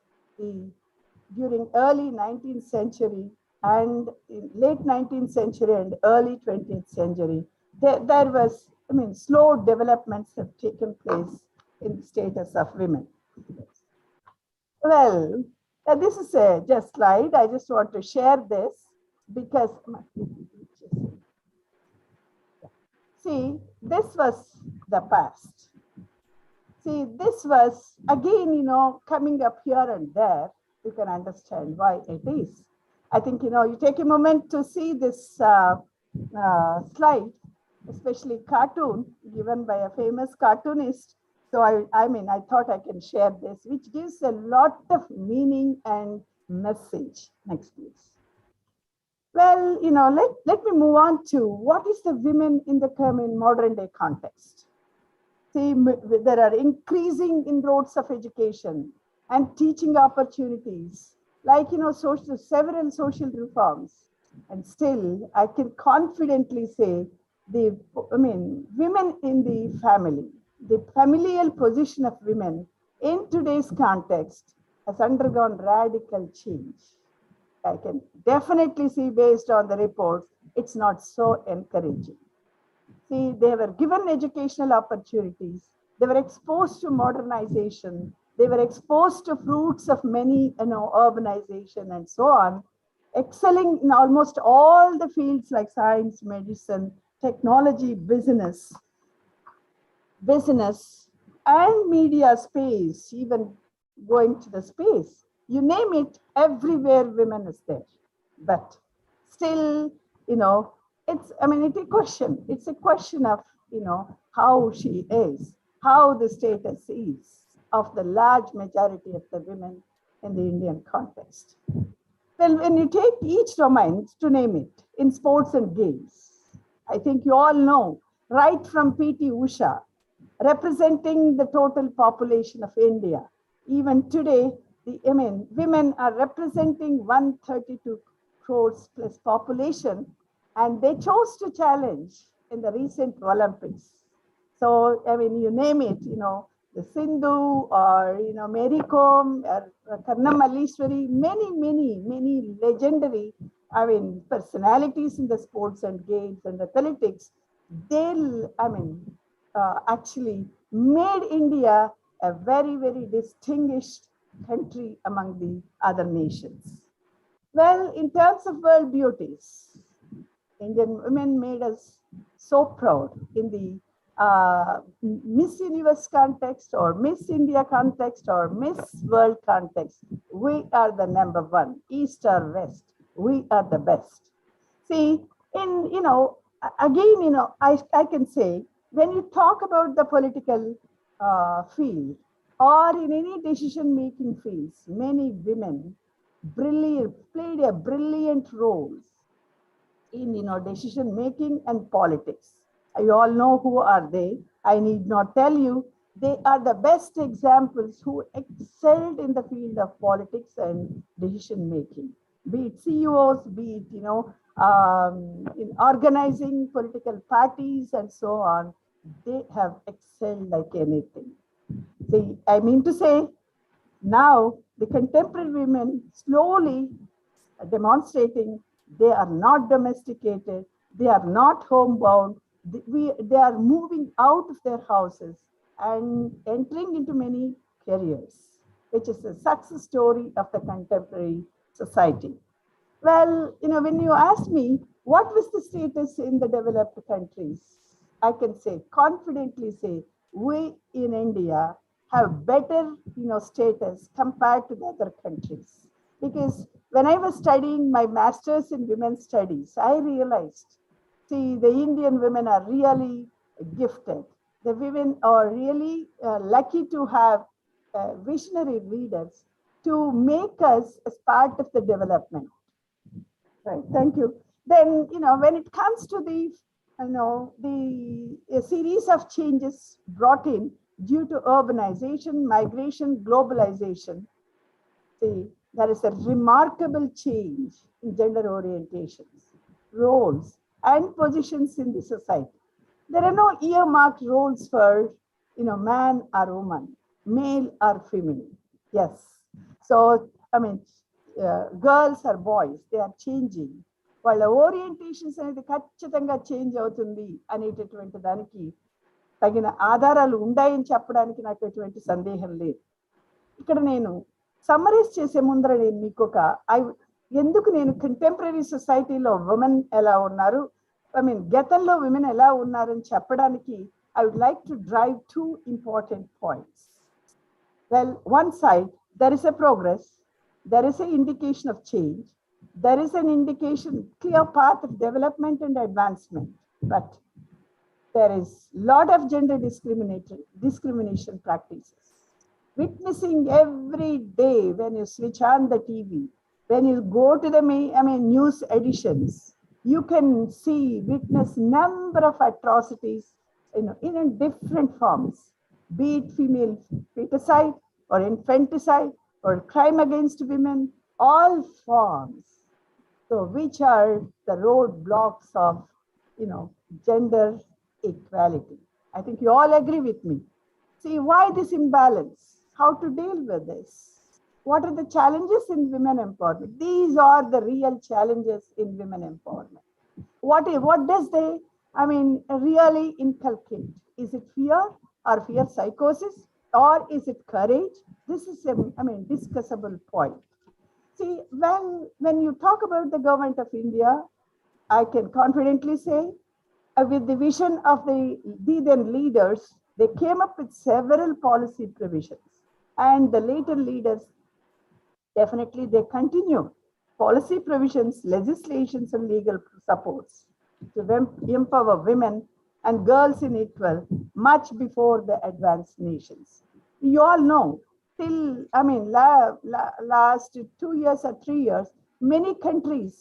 during early 19th century and late 19th century and early 20th century, there was, slow developments have taken place in the status of women. Well, this is a just slide. I just want to share this because, see, this was the past. See, this was again, coming up here and there. You can understand why it is. I think, you take a moment to see this slide, especially cartoon given by a famous cartoonist. So I thought I can share this, which gives a lot of meaning and message. Next, please. Well, let me move on to what is the women in the modern day context. See, there are increasing inroads of education and teaching opportunities, like, several social reforms. And still, I can confidently say women in the family, the familial position of women in today's context has undergone radical change. I can definitely see, based on the reports, it's not so encouraging. See, they were given educational opportunities. They were exposed to modernization. They were exposed to fruits of many, urbanization and so on, excelling in almost all the fields like science, medicine, technology, business, and media space, even going to the space. You name it, everywhere women is there. But still, it's a question. It's a question of, how she is, how the status is of the large majority of the women in the Indian context. Well, when you take each domain, to name it, in sports and games, I think you all know, right from P.T. Usha, representing the total population of India. Even today, women are representing 132 crores plus population, and they chose to challenge in the recent Olympics. So, you name it, the Sindhu or Mary Kom or Karnam Malleshwari, many legendary, personalities in the sports and games and athletics. They, actually made India a very distinguished country among the other nations. Well, in terms of world beauties, Indian women made us so proud in the Miss Universe context or Miss India context or Miss World context. We are the number one, East or West. We are the best. See, again, I can say, when you talk about the political field or in any decision-making fields, many women played a brilliant role in decision making and politics. You all know who are they. I need not tell you. They are the best examples who excelled in the field of politics and decision making. Be it CEOs, be it in organizing political parties and so on. They have excelled like anything. See, I mean to say, now the contemporary women slowly demonstrating they are not domesticated, they are not homebound, they are moving out of their houses and entering into many careers, which is a success story of the contemporary society. Well, when you ask me what was the status in the developed countries, I can say, confidently say, we in India have better, status compared to the other countries. Because when I was studying my master's in women's studies, I realized, see, the Indian women are really gifted. The women are really lucky to have visionary leaders to make us as part of the development. Right, thank you. Then, when it comes to the, a series of changes brought in due to urbanization, migration, globalization, see, there is a remarkable change in gender orientations, roles, and positions in the society. There are no earmarked roles for, man or woman, male or female. Yes. So, girls or boys, they are changing. వాళ్ళ orientations అనేది ఖచ్చితంగా change అవుతుంది అనేటటువంటి దానికి తగిన ఆధారాలు ఉన్నాయని చెప్పడానికి నాకు ఎటువంటి సందేహం లేదు. ఇక్కడ నేను సమ్మరైజ్ చేసే ముందర నేను మీకు ఎందుకు నేను కంటెంపరీ సొసైటీలో ఉమెన్ ఎలా ఉన్నారు, గతంలో విమెన్ ఎలా ఉన్నారని చెప్పడానికి I would like to drive two important points. Well, one side, there is a progress, there is an indication of change, there is an indication, clear path of development and advancement, but there is a lot of gender discrimination practices. Witnessing every day when you switch on the TV, when you go to the news editions, you can witness number of atrocities in different forms, be it female feticide or infanticide or crime against women, all forms. So which are the roadblocks of gender equality? I think you all agree with me. See, why this imbalance? How to deal with this? What are the challenges in women empowerment? These are the real challenges in women empowerment. What does they really inculcate? Is it fear or fear psychosis, or is it courage? This is a discussable point. See, when you talk about the government of India, I can confidently say, with the vision of the then leaders, they came up with several policy provisions, and the later leaders definitely they continue policy provisions, legislations, and legal supports to empower women and girls in equal much before the advanced nations. You all know, till last 2 years or 3 years, many countries,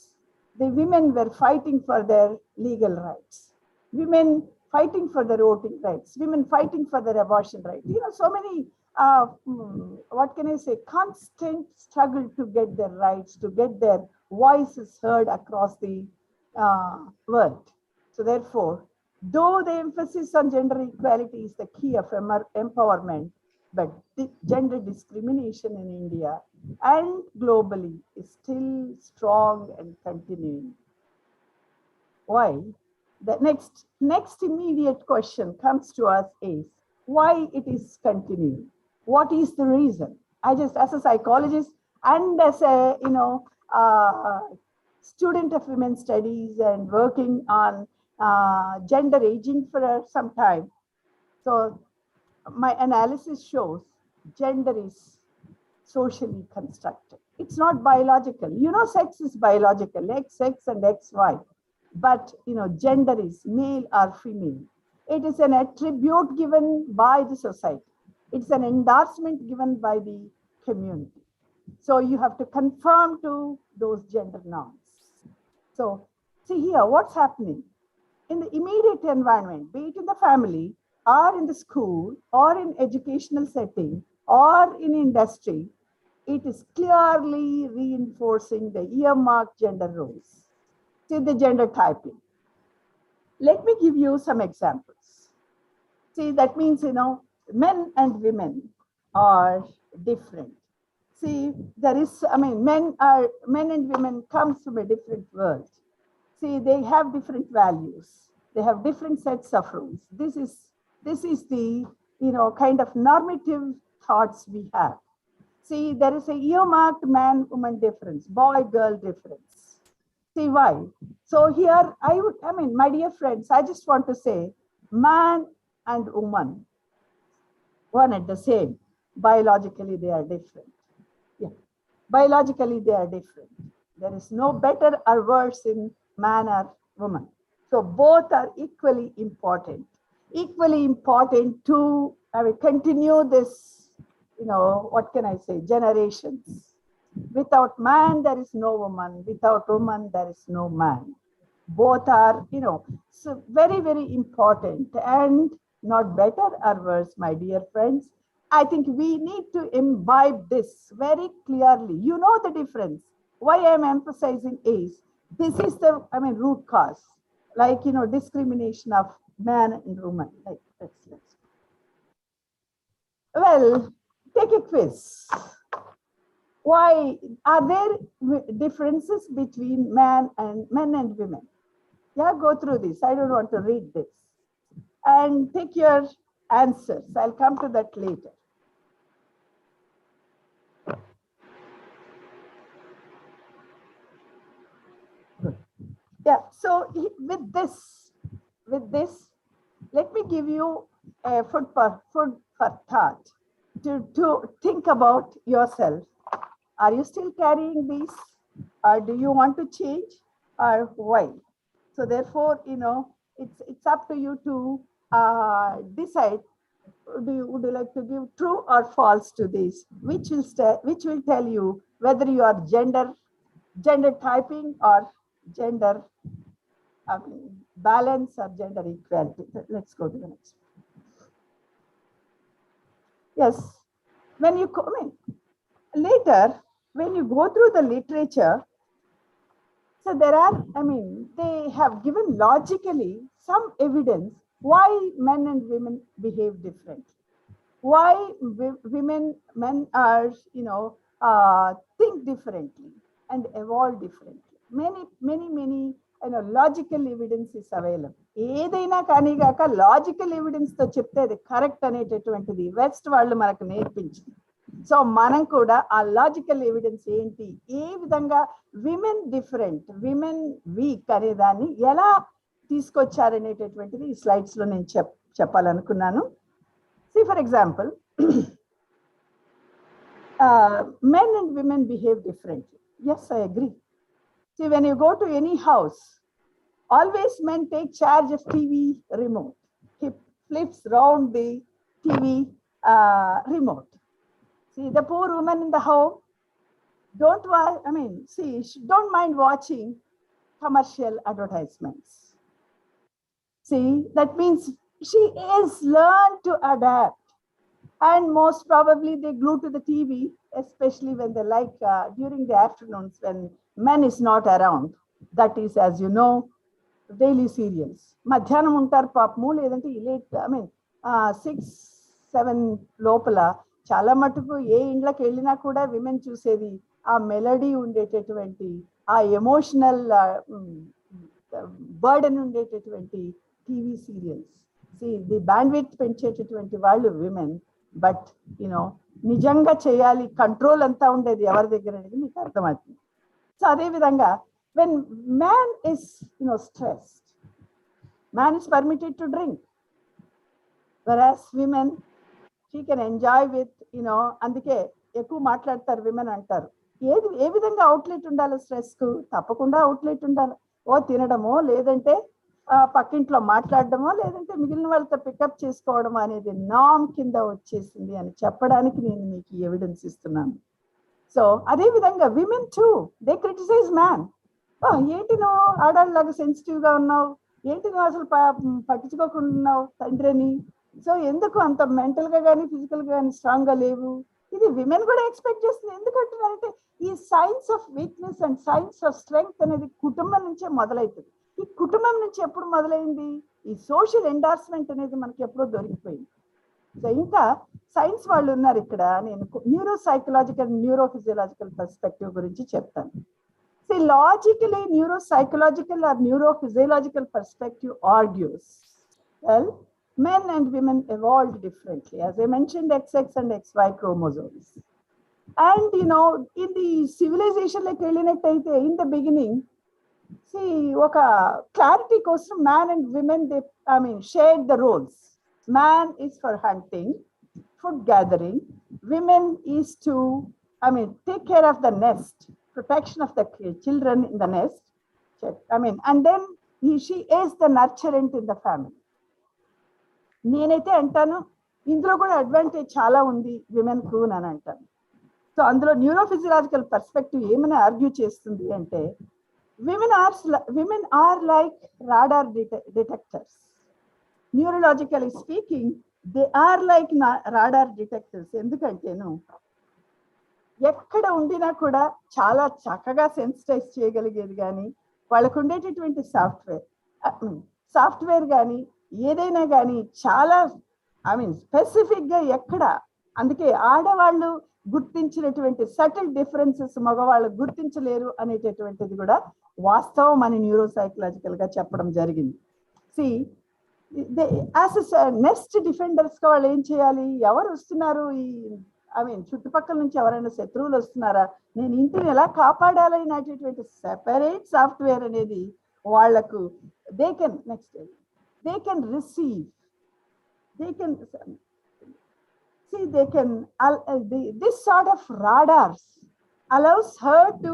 the women were fighting for their legal rights, women fighting for their voting rights, women fighting for their abortion rights. So many what can I say, constant struggle to get their rights, to get their voices heard across the world. So therefore, though the emphasis on gender equality is the key of empowerment, but the gender discrimination in India and globally is still strong and continuing. Why? The next immediate question comes to us is why it is continuing? What is the reason? I just, as a psychologist and as a student of women's studies and working on gender aging for some time, so my analysis shows gender is socially constructed. It's not biological. Sex is biological, X and XY. But gender is male or female. It is an attribute given by the society. It's an endorsement given by the community. So you have to conform to those gender norms. So see here, what's happening in the immediate environment, be it in the family or in the school or in educational setting or in industry, it is clearly reinforcing the earmarked gender roles. See the gender typing. Let me give you some examples. See, that means, men and women are different. See, men and women come from a different world. See, they have different values. They have different sets of rules. This is the, kind of normative thoughts we have. See, there is a earmarked man-woman difference, boy-girl difference. See why? So here, my dear friends, I just want to say, man and woman, one and the same. Biologically, they are different. Yeah, biologically, they are different. There is no better or worse in man or woman. So both are equally important. Equally important to continue this, what can I say, generations. Without man, there is no woman. Without woman, there is no man. Both are, so very, very important and not better or worse, my dear friends. I think we need to imbibe this very clearly. You know the difference. Why I'm emphasizing is, this is the, root cause, like, discrimination of man and woman. Like, let's. Well, take a quiz. Why are there differences between men and women? Yeah, go through this. I don't want to read this. And take your answers. I'll come to that later. Yeah, so with this, let me give you a food for thought to think about yourself. Are you still carrying these, or do you want to change, or why? So therefore, it's up to you to decide. Would you like to give true or false to this, which will tell you whether you are gender typing or gender balance or gender equality. Let's go to the next one. Yes, when you later, when you go through the literature, so there are, they have given logically some evidence why men and women behave differently. Why men are, think differently and evolve differently. Many, logical evidence is available. ఏదైనా కానీ కాక logical evidence తో చెప్తే అది correct అనేటటువంటిది west వాళ్ళు మనకు నేర్పించింది. సో మనం కూడా ఆ లాజికల్ ఎవిడెన్స్ ఏంటి, ఏ విధంగా విమెన్ డిఫరెంట్, విమెన్ వీక్ అనే దాన్ని ఎలా తీసుకొచ్చారనేటటువంటిది ఈ స్లైడ్స్ లో నేను చెప్పాలనుకున్నాను. See for example, men and women behave differently. Yes, I agree. See, when you go to any house, always men take charge of TV remote. He flips round the TV remote. See, the poor woman in the home don't mind watching commercial advertisements. See, that means she is learned to adapt. And most probably they glue to the TV, especially when they during the afternoons when men is not around. That is, as you know, daily serials. Madhyanam untar papamu ledante late 6-7 lopala చాలా మటుకు ఏ ఇండ్లకు వెళ్ళినా కూడా women చూసేది ఆ melody ఉండేటటువంటి, ఆ emotional burden ఉండేటటువంటి టీవీ సీరియల్స్. ది బ్యాండ్విడ్త్ పెంచేటటువంటి వాళ్ళు విమెన్. బట్ యూనో నిజంగా చేయాలి, కంట్రోల్ అంతా ఉండేది ఎవరి దగ్గర అనేది మీకు అర్థమవుతుంది. సో అదేవిధంగా when man is stressed, man is permitted to drink, whereas women, she can enjoy with అందుకే ఎక్కువ మాట్లాడతారు విమెన్ అంటారు. ఏ విధంగా అవుట్లెట్ ఉండాలి స్ట్రెస్ కు? తప్పకుండా అవుట్లెట్ ఉండాలి. ఓ తినడమో, లేదంటే పక్కింట్లో మాట్లాడడమో, లేదంటే మిగిలిన వాళ్ళతో పికప్ చేసుకోవడం అనేది నామ్ కింద వచ్చేసింది అని చెప్పడానికి నేను మీకు ఎవిడెన్స్ ఇస్తున్నాను. సో అదే విధంగా women too, they criticize man. ఏంటి నువ్వు ఆడాళ్ళలాగా సెన్సిటివ్ గా ఉన్నావు, ఏంటి నువ్వు అసలు పట్టించుకోకుండా ఉన్నావు తండ్రిని, సో ఎందుకు అంత మెంటల్ గా కానీ ఫిజికల్ గా కానీ స్ట్రాంగ్ గా లేవు? ఇది విమెన్ కూడా ఎక్స్పెక్ట్ చేస్తుంది. ఎందుకంటున్నారంటే ఈ science of weakness and science of strength అనేది కుటుంబం నుంచే మొదలవుతుంది. ఈ కుటుంబం నుంచి ఎప్పుడు మొదలైంది? ఈ సోషల్ ఎండార్స్మెంట్ అనేది మనకి ఎప్పుడో దొరికిపోయింది. సో ఇంకా సైన్స్ వాళ్ళు ఉన్నారు ఇక్కడ. నేను neuro psychological, neuro physiological perspective గురించి చెప్తాను. See, logically, neuropsychological or neurophysiological perspective argues, well, men and women evolved differently. As I mentioned, XX and XY chromosomes. And, in the civilization like in the beginning, see, oka clarity kosam man and women, they, shared the roles. Man is for hunting, food gathering. Women is to, take care of the nest, protection of the children in the nest. And then she is the nurturant in the family. నేనైతే అంటాను ఇందులో కూడా advantage చాలా ఉంది women కు అని అంటాను. So అందులో న్యూరోఫిజియలాజికల్ పర్స్పెక్టివ్ ఏమైనా ఆర్గ్యూ చేస్తుంది అంటే women are like radar detectors. Neurologically speaking they are like radar detectors. ఎందుకంటేను ఎక్కడ ఉండినా కూడా చాలా చక్కగా సెన్సిటైజ్ చేయగలిగేది, కానీ వాళ్ళకు ఉండేటటువంటి సాఫ్ట్వేర్ కానీ ఏదైనా కానీ చాలా స్పెసిఫిక్ గా ఎక్కడ. అందుకే ఆడవాళ్ళు గుర్తించినటువంటి సటిల్ డిఫరెన్సెస్ మగవాళ్ళు గుర్తించలేరు అనేటటువంటిది కూడా వాస్తవం అని న్యూరో సైకలాజికల్ గా చెప్పడం జరిగింది. నెక్స్ట్ డిఫెండర్స్ గా వాళ్ళు ఏం చేయాలి? ఎవరు వస్తున్నారు, చుట్టుపక్కల నుంచి ఎవరైనా శత్రువులు వస్తున్నారా, నేను ఇంటిని ఎలా కాపాడాలి అనేటటువంటి సెపరేట్ సాఫ్ట్వేర్ అనేది వాళ్లకు they can receive, this sort of radars allows her to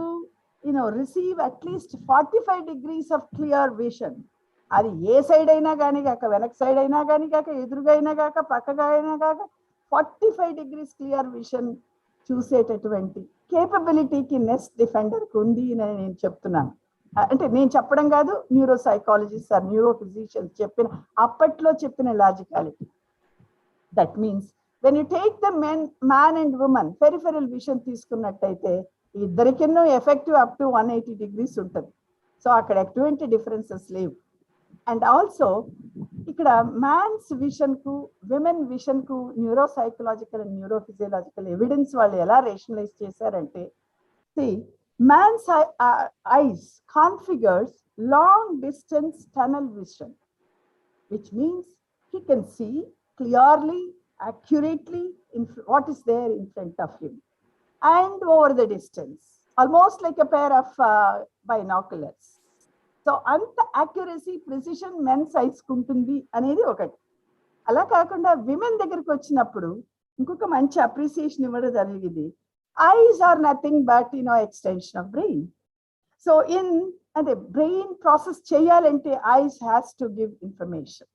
receive at least 45 degrees of clear vision. అది ఏ సైడ్ అయినా కానీ కాక, వెనక సైడ్ అయినా కానీ కాక, ఎదురుగా అయినా కాక, పక్కగా అయినా కాక 45 degrees క్లియర్ విషన్ చూసేటటువంటి కేపబిలిటీకి నెక్స్ట్ డిఫెండర్ కు ఉంది అని నేను చెప్తున్నాను. అంటే నేను చెప్పడం కాదు, neuro psychologist or neuro physicians అప్పట్లో చెప్పిన logicality. That means when you take the man and women peripheral vision తీసుకున్నట్టయితే ఇద్దరికిన్నో ఎఫెక్టివ్ అప్ టు 180 degrees ఉంటుంది. సో అక్కడ ఎటువంటి డిఫరెన్సెస్ లేవు. అండ్ ఆల్సో ఇక్కడ మ్యాన్స్ విషన్ కు విమెన్ విషన్ కు neuro psychological and neuro physiological evidence వాళ్ళు ఎలా రేషనలైజ్ చేశారంటే, man's eyes configures long distance tunnel vision, which means he can see clearly, accurately what is there in front of him and over the distance, almost like a pair of binoculars. So అంత accuracy, precision men's ice ఉంటుంది అనేది ఒకటి. అలా కాకుండా women దగ్గరికి వచ్చినప్పుడు ఇంకొక మంచి అప్రిసియేషన్ ఇవ్వడం జరిగింది. Eyes are nothing but extension of brain. So అంటే బ్రెయిన్ ప్రాసెస్ చేయాలంటే eyes has to give information.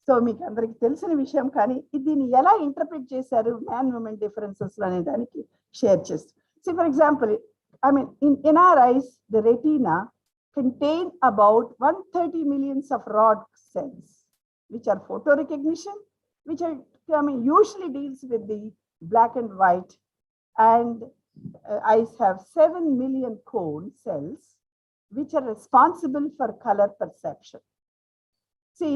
So మీకు అందరికి తెలిసిన విషయం, కానీ దీన్ని ఎలా ఇంటర్ప్రిట్ చేశారు మ్యాన్ ఉమెన్ డిఫరెన్సెస్ అనే దానికి షేర్ చేస్తారు. So for example, in our eyes, the retina contain about 130 millions of rod cells, which are photo recognition, which are usually deals with the black and white, and eyes have 7 million cone cells, which are responsible for color perception. See,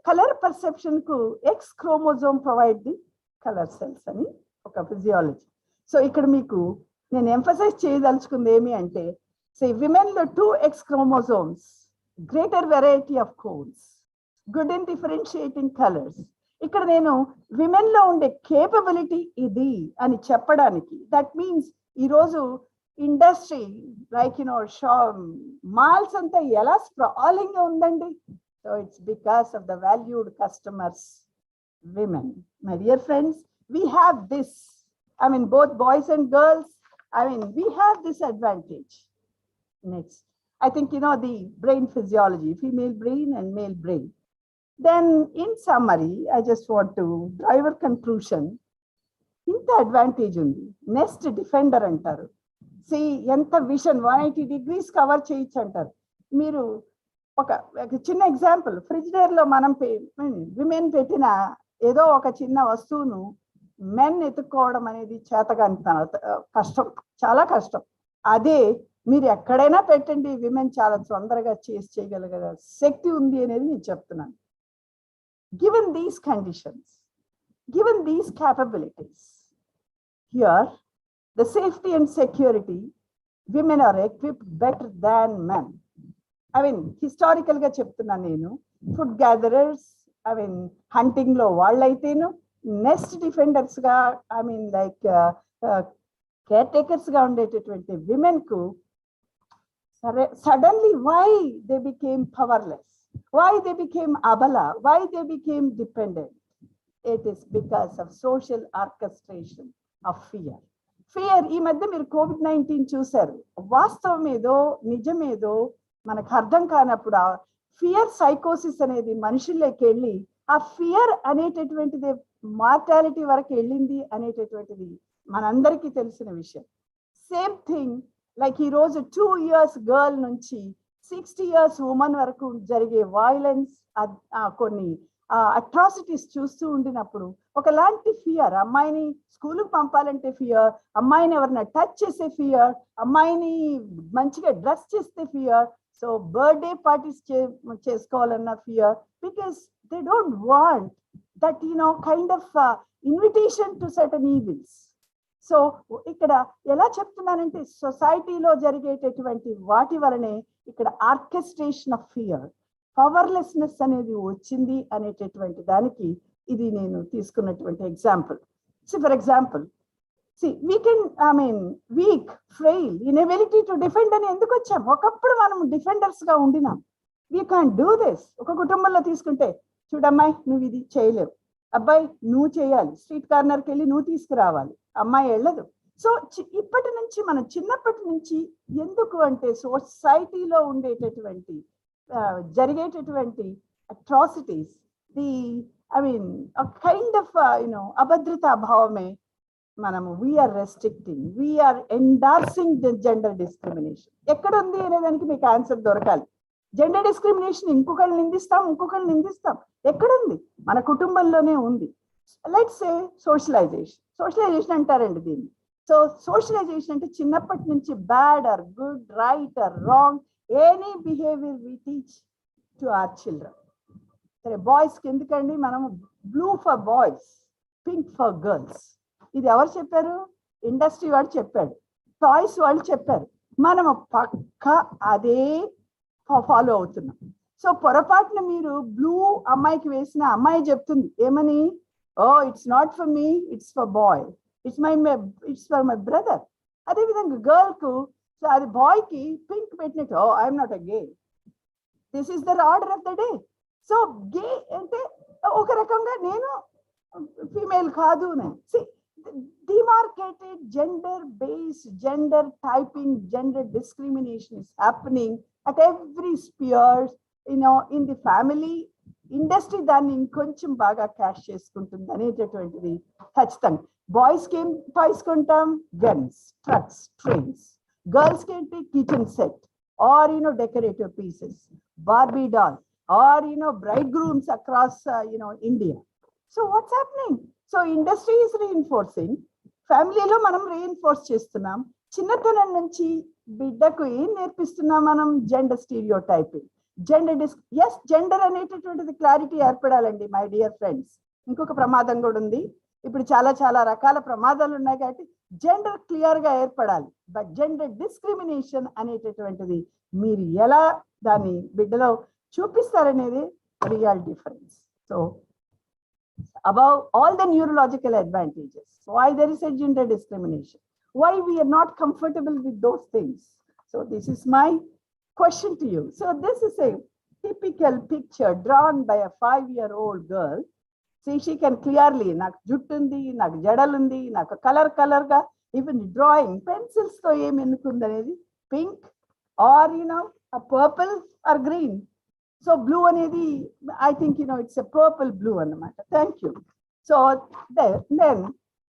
color perception ku X chromosome provide the color cells ani ఒక physiology. So ఇక్కడ మీకు నేను emphasize చేయదలుచుకుంది ఏమి అంటే, విమెన్లో 2X chromosomes, greater variety of codes, good in differentiating colors. ఇక్కడ నేను women లో ఉండే కేపబిలిటీ ఇది అని చెప్పడానికి, దట్ మీన్స్ ఈరోజు ఇండస్ట్రీ లైక్ మాల్స్ అంతా ఎలా స్ప్రాలింగ్ గా ఉందండి. So it's because of the valued customers women. My dear friends, we have this, I mean both boys and girls, I mean we have this advantage. Next, I think the brain physiology, female brain and male brain. Then in summary, I just want to drive a conclusion. ఇంత advantage ఉంది. Next defender అంటారు. ఎంత vision 180 degrees cover చేయొచ్చు అంటారు. మీరు ఒక చిన్న example, fridge door లో మనం విమెన్ పెట్టిన ఏదో ఒక చిన్న వస్తువును మెన్ ఎత్తుక్కోవడం అనేది చేతగాని కష్టం, చాలా కష్టం. అదే మీరు ఎక్కడైనా పెట్టండి, విమెన్ చాలా తొందరగా చేయగలిగే శక్తి ఉంది అనేది నేను చెప్తున్నాను. Given these conditions, given these capabilities, here the safety and security, women are equipped better than men. I mean historical ga cheptunna nenu, food gatherers, I mean hunting lo vallaitenu, nest defenders ga, I mean like caretakers ga undetetuvanti women ku suddenly why they became powerless, why they became abala, why they became dependent. It is because of social orchestration of fear. ఈ మధ్య మీరు COVID-19 చూశారు. వాస్తవం ఏదో నిజమేదో మనకు అర్థం కానప్పుడు ఆ ఫియర్ సైకోసిస్ అనేది మనుషుల్లోకి వెళ్ళి ఆ ఫియర్ అనేటటువంటిది మార్టాలిటీ వరకు వెళ్ళింది అనేటటువంటిది మనందరికీ తెలిసిన విషయం. సేమ్ థింగ్ లైక్ ఈ రోజు 2 years గర్ల్ నుంచి 60 years ఉమెన్ వరకు జరిగే వైలెన్స్, కొన్ని అట్రాసిటీస్ చూస్తూ ఉండినప్పుడు ఒకలాంటి ఫియర్, అమ్మాయిని స్కూల్కి పంపాలంటే ఫియర్, అమ్మాయిని ఎవరైనా టచ్ చేసే ఫియర్, అమ్మాయిని మంచిగా డ్రెస్ చేస్తే ఫియర్, సో బర్త్డే పార్టీస్ చేసుకోవాలన్న fear, because they don't want that kind of invitation to certain evils. So ఇక్కడ ఎలా చెప్తున్నానంటే సొసైటీలో జరిగేటటువంటి వాటి వలనే ఇక్కడ ఆర్కెస్ట్రేషన్ ఆఫ్ ఫియర్, పవర్లెస్నెస్ అనేది వచ్చింది అనేటటువంటి దానికి ఇది నేను తీసుకున్నటువంటి example. For example, we can, I mean weak, frail, inability to defend అని ఎందుకు వచ్చాం? ఒకప్పుడు మనం డిఫెండర్స్ గా ఉండినాం. we can't do this. ఒక కుటుంబంలో తీసుకుంటే, చూడమ్మాయి నువ్వు ఇది చేయలేవు, అబ్బాయి నువ్వు చేయాలి, స్ట్రీట్ కార్నర్కి వెళ్ళి నువ్వు తీసుకురావాలి, అమ్మాయి వెళ్ళదు. సో ఇప్పటి నుంచి మనం చిన్నప్పటి నుంచి ఎందుకు అంటే సొసైటీలో ఉండేటటువంటి జరిగేటటువంటి atrocities, I mean kind of అభద్రతా భావమే మనము we are restricting, we are endorsing the gender discrimination. ఎక్కడ ఉంది అనేదానికి మీకు ఆన్సర్ దొరకాలి. జెండర్ డిస్క్రిమినేషన్ ఇంకొకరిని నిందిస్తాం, ఎక్కడుంది? మన కుటుంబంలోనే ఉంది. లెట్స్ సే సోషలైజేషన్ అంటారండి దీన్ని. సో సోషలైజేషన్ అంటే చిన్నప్పటి నుంచి bad or good, right or wrong, any behaviour we teach to our children. సరే, బాయ్స్కి ఎందుకండి మనము blue for boys, pink for girls, ఇది ఎవరు చెప్పారు? ఇండస్ట్రీ వాడు చెప్పాడు, టాయ్స్ వాళ్ళు చెప్పారు, మనము పక్క అదే ఫాలో అవుతున్నాం. సో పొరపాటున మీరు బ్లూ అమ్మాయికి వేసిన అమ్మాయి చెప్తుంది ఏమని, oh it's not for me, it's for boy, it's for my brother. అదేవిధంగా గర్ల్ కు అది బాయ్ కి పింక్ పెట్టినట్టు, oh I'm not a gay, this is the order of the day. So gay అంటే ఒక రకంగా నేను ఫీమేల్ కాదు. Demarcated gender-based, gender typing, gender discrimination is happening at every sphere, in the family. Industry దాన్ని ఇంకొంచెం బాగా cash చేసుకుంటుంది అనేటటువంటిది ఖచ్చితంగా. బాయ్స్కి ఏం టాయ్స్ కొంటాం? Guns, trucks, trains. గర్ల్స్కి ఏంటి? Kitchen set or decorative pieces, Barbie doll or bride grooms across India. So what's happening? So industry is reinforcing, ఫ్యామిలీలో మనం రీఇన్ఫోర్స్ చేస్తున్నాం. చిన్నతనం నుంచి బిడ్డకు ఏం నేర్పిస్తున్నాం మనం? జెండర్ స్టీరియోటైపింగ్, జెండర్ అనేటటువంటిది క్లారిటీ ఏర్పడాలండి మై డియర్ ఫ్రెండ్స్. ఇంకొక ప్రమాదం కూడా ఉంది. ఇప్పుడు చాలా చాలా రకాల ప్రమాదాలు ఉన్నాయి కాబట్టి జెండర్ క్లియర్ గా ఏర్పడాలి. బట్ జెండర్ డిస్క్రిమినేషన్ అనేటటువంటిది మీరు ఎలా దాన్ని బిడ్డలో చూపిస్తారనేది real difference. So above all the neurological advantages, why there is a gender discrimination, why we are not comfortable with those things. So this is my question to you. So this is a typical picture drawn by a 5-year-old girl. See, she can clearly, నాకు జుట్టు ఉంది, నాకు జడలు ఉంది, నాకు colour గా even drawing pencils తో ఏమి ఎన్నుకుంది అనేది pink are a purple or green. So blue అనేది I think it's a purple blue అన్నమాట. Thank you. So then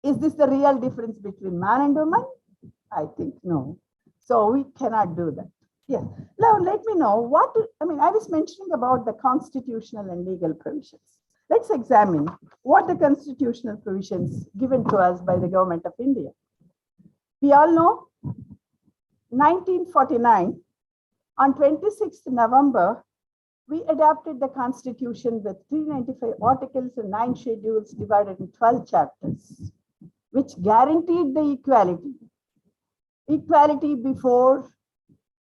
is this the real difference between man and woman? I think no. So we cannot do that. Yeah. Now let me know I was mentioning about the constitutional and legal provisions. Let's examine what the constitutional provisions given to us by the government of India. We all know 1949, on 26th November, we adopted the constitution with 395 articles and 9 schedules divided in 12 chapters, which guaranteed the equality before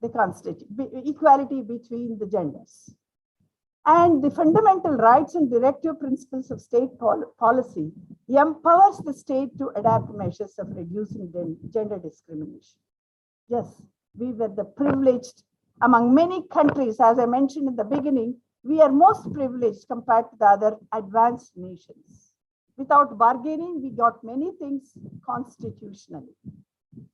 the constitution, equality between the genders. And the fundamental rights and directive principles of state policy empowers the state to adapt measures of reducing gender discrimination. Yes, we were the privileged among many countries. As I mentioned in the beginning, we are most privileged compared to the other advanced nations. Without bargaining, we got many things constitutionally.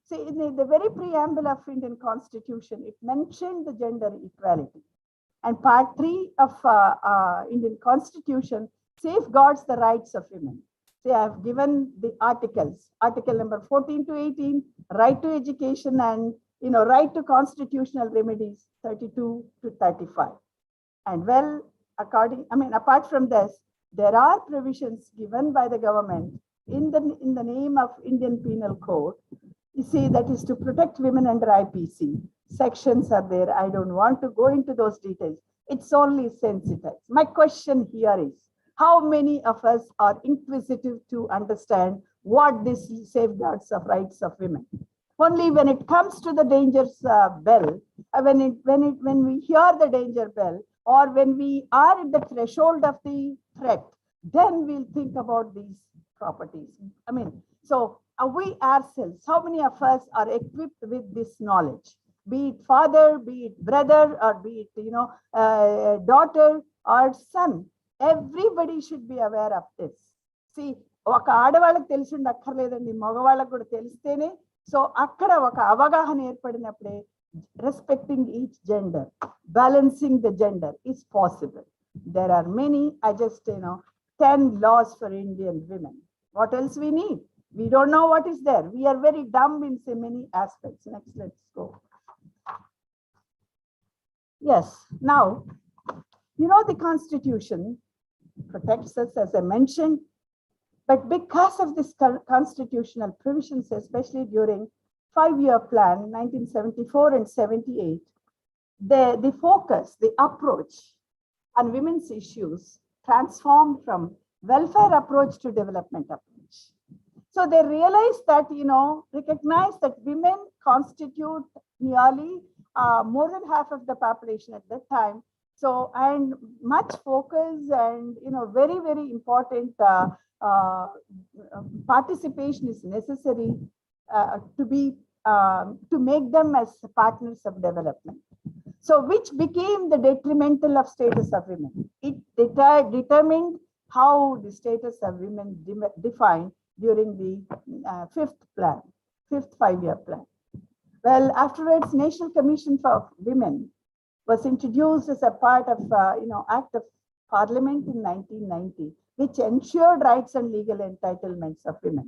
See, in the very preamble of Indian Constitution, it mentioned the gender equality. And part 3 of Indian Constitution safeguards the rights of women. See, I have given the articles, article number 14 to 18, right to education and right to constitutional remedies, 32 to 35. And well, apart from this, there are provisions given by the government in the name of Indian Penal Code. You see, that is to protect women under IPC. Sections are there. I don't want to go into those details. It's only sensitized. My question here is, how many of us are inquisitive to understand what this safeguards of rights of women? Only when it comes to the danger's bell, when we hear the danger bell, or when we are at the threshold of the threat, then we'll think about these properties. So we ourselves, how many of us are equipped with this knowledge? Be it father, be it brother, or be it daughter or son. Everybody should be aware of this. See, ఒక ఆడవాళ్ళకి తెలిసి ఉండక్కర్లేదండి, మగవాళ్ళకు కూడా తెలిస్తేనే. So అక్కడ ఒక అవగాహన ఏర్పడినప్పుడే respecting each gender, balancing the gender is possible. There are many, I just 10 laws for Indian women. What else we need? We don't know what is there. We are very dumb in so many aspects. Next, let's go. Yes, now, the Constitution protects us, as I mentioned, but because of this constitutional provisions, especially during 5-year plan, 1974 and 78, the focus, the approach on women's issues transformed from welfare approach to development approach. So they realized that, recognize that women constitute nearly more than half of the population at that time. So, and much focus and, very, very important participation is necessary to make them as partners of development. So, which became the detrimental of status of women. It determined how the status of women defined during the fifth 5-year plan. Well, afterwards, National Commission for Women was introduced as a part of, Act of Parliament in 1990, which ensured rights and legal entitlements of women.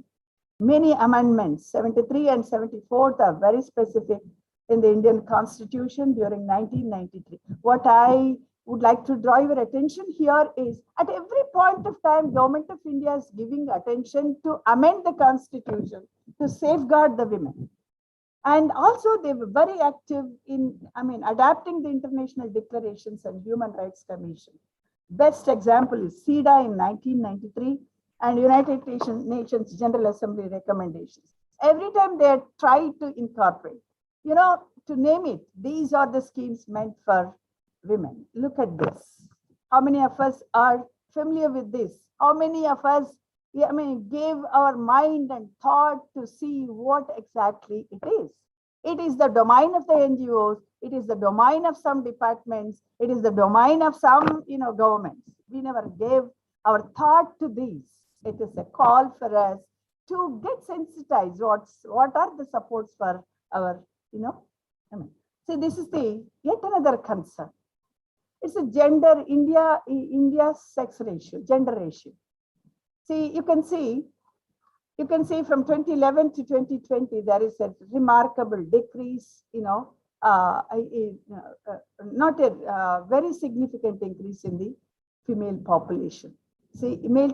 Many amendments, 73 and 74, are very specific in the Indian Constitution during 1993. What I would like to draw your attention here is, at every point of time, Government of India is giving attention to amend the Constitution to safeguard the women. And also they were very active in, adapting the international declarations and Human Rights Commission. Best example is CEDA in 1993, and United Nations General Assembly recommendations. Every time they try to incorporate, to name it, these are the schemes meant for women. Look at this. How many of us are familiar with this? How many of us, gave our mind and thought to see what exactly it is? It is the domain of the NGOs. It is the domain of some departments. It is the domain of some, governments. We never gave our thought to these. It is a call for us to get sensitized. What are the supports for our, see, this is the yet another concern. It's a India's sex ratio, gender ratio. See, you can see from 2011 to 2020, there is a remarkable decrease, not a very significant increase in the female population. See, male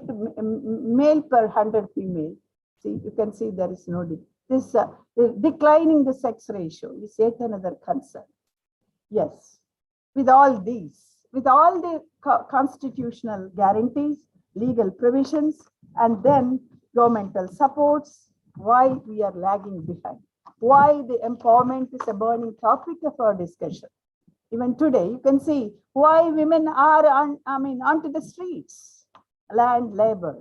per 100 female. See, you can see there is no this declining the sex ratio is yet another concern. Yes, with all the constitutional guarantees, legal provisions, and then governmental supports, why we are lagging behind, why the empowerment is a burning topic of our discussion. Even today, you can see why women are onto the streets, land labor,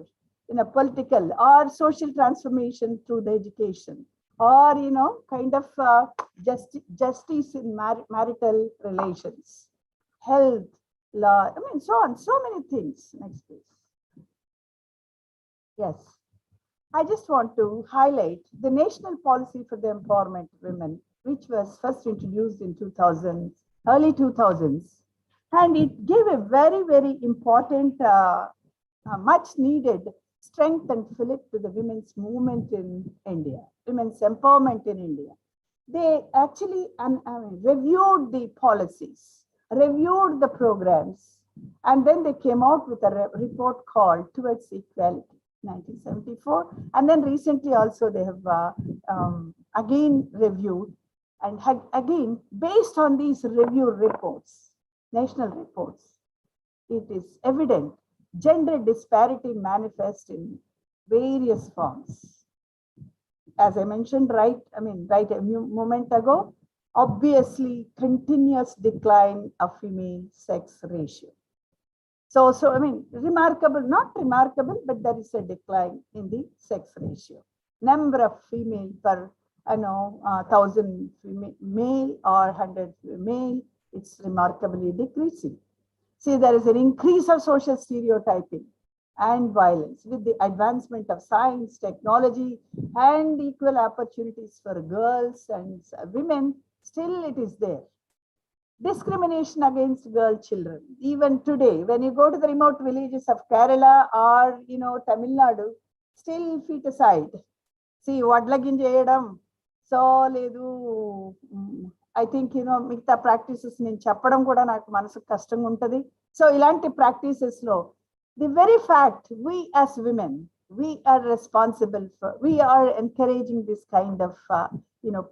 in a political or social transformation through the education, or kind of justice in marital relations, health, law, so on, so many things. Next, please. Yes, I just want to highlight the National Policy for the Empowerment of Women, which was first introduced in early 2000s, and it gave a very, very important, much needed strength and fillip to the women's movement in India, women's empowerment in India. They actually reviewed the policies, reviewed the programs, and then they came out with a report called Towards Equality, 1974. And then recently also they have again reviewed, and again, based on these review reports, national reports, it is evident gender disparity manifests in various forms. As I mentioned, right a moment ago, obviously continuous decline of female sex ratio. So remarkable, not remarkable, but there is a decline in the sex ratio. Number of female per 1,000 male or 100 male, it's remarkably decreasing. See, there is an increase of social stereotyping and violence with the advancement of science, technology, and equal opportunities for girls and women. Still, it is there. Discrimination against girl children. Even today, when you go to the remote villages of Kerala or Tamil Nadu, still feticide. See, vadlaginjayadam. So, ledu. I think మిగతా practices నేను చెప్పడం కూడా నాకు మనసుకు కష్టంగా ఉంటుంది. So ఇలాంటి practices లో the very fact we as women, we are responsible for, we are encouraging this kind of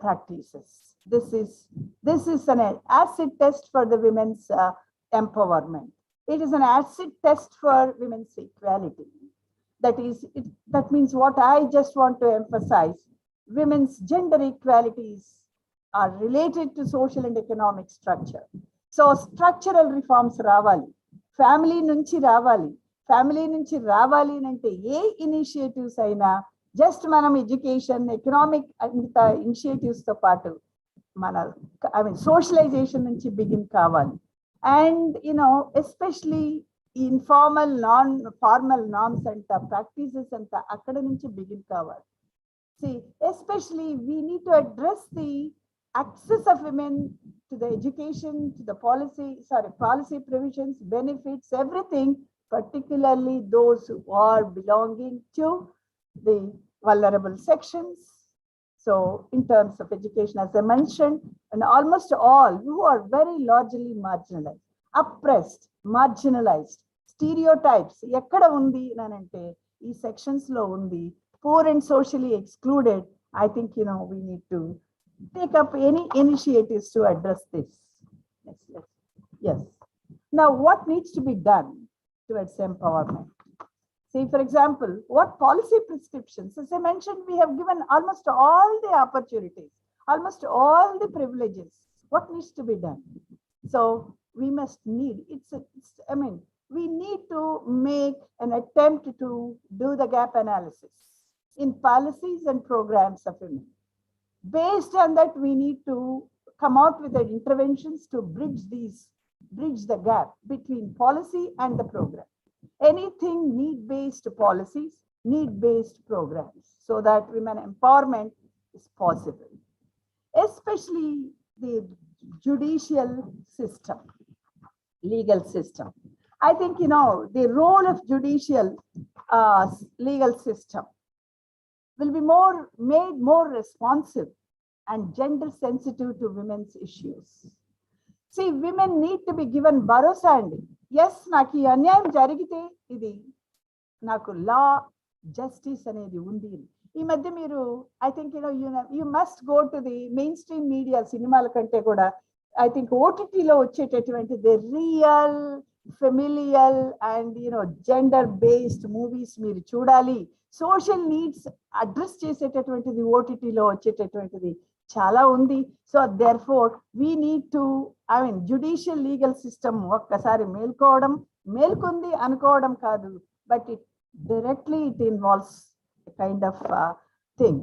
practices. This is an acid test for the women's empowerment. It is an acid test for women's equality. That means what I just want to emphasize, women's gender equalities are related to social and economic structure. So structural reforms ravali, family nunchi ravali ante A initiatives అయినా just మనం education, economic initiatives తో పాటు మన socialisation నుంచి begin కావాలి. And especially informal formal norms అంట, practices అంట అక్కడ నుంచి బిగిన్ కావాలి. See, especially we need to address the access of women to the education, to the policy provisions, benefits, everything, particularly those who are belonging to the vulnerable sections. So in terms of education, as I mentioned, and almost all who are very largely marginalized, oppressed, marginalized, stereotypes, ekkada undi nanante ee sections lo undi, poor and socially excluded. I think we need to take up any initiatives to address this. Yes. Now, what needs to be done towards empowerment? See, for example, what policy prescriptions? As I mentioned, we have given almost all the opportunities, almost all the privileges. What needs to be done? So we must need, we need to make an attempt to do the gap analysis in policies and programs of women. Based on that, we need to come out with the interventions to bridge the gap between policy and the program. Anything need-based policies, need-based programs, so that women empowerment is possible, especially the judicial system, legal system. I think, the role of judicial legal system will be made more responsive and gender sensitive to women's issues. See, women need to be given bharosa andi. Yes, నాకు ఈ అన్యాయం జరిగితే ఇది నాకు లా justice అనేది ఉంది. ఈ మధ్య మీరు I think you must go to the main stream media, సినిమాల కంటే కూడా ఐ థింక్ ఓటీటీలో వచ్చేటటువంటి the real familial and gender based movies మీరు చూడాలి. సోషల్ నీడ్స్ అడ్రస్ చేసేటటువంటిది ఓటీటీలో వచ్చేటటువంటిది చాలా ఉంది. So therefore we need to judicial legal system ఒక్కసారి మేల్కొంది అనుకోవడం కాదు, but it directly it involves kind of thing.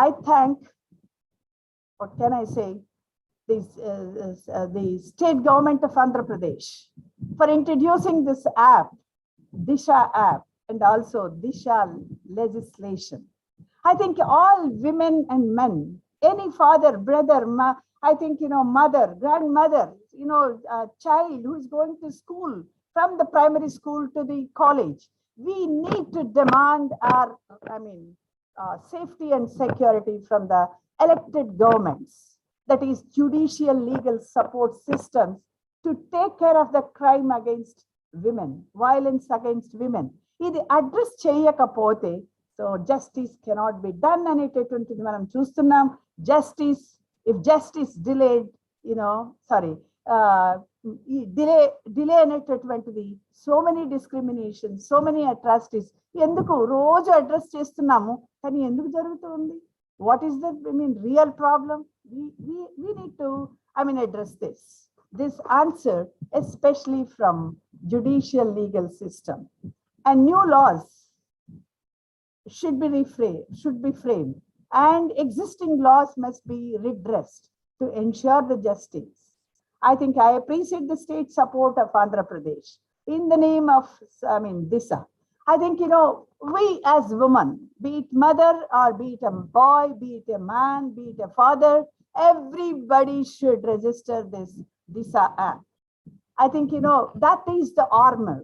I thank, what can I say, the state government of Andhra Pradesh for introducing this app, Disha app, and also Disha legislation. I think all women and men, any father, brother, I think, mother, grandmother, child who is going to school, from the primary school to the college, we need to demand our, safety and security from the elected governments, that is judicial legal support systems, to take care of the crime against women, violence against women. Idi address cheyakapote, so justice cannot be done అనేటటువంటిది మనం చూస్తున్నాం. Justice, if justice delayed, delay అనేటటువంటిది, so many discrimination, so many atrocities ఎందుకు రోజు address చేస్తున్నాము, కానీ ఎందుకు జరుగుతుంది? What is the real problem? we need to address this answer, especially from judicial legal system, and new laws should be framed, and existing laws must be redressed to ensure the justice. I think I appreciate the state support of Andhra Pradesh in the name of, Disha. I think, we as women, be it mother or be it a boy, be it a man, be it a father, everybody should register this Disha app. I think, that is the armor.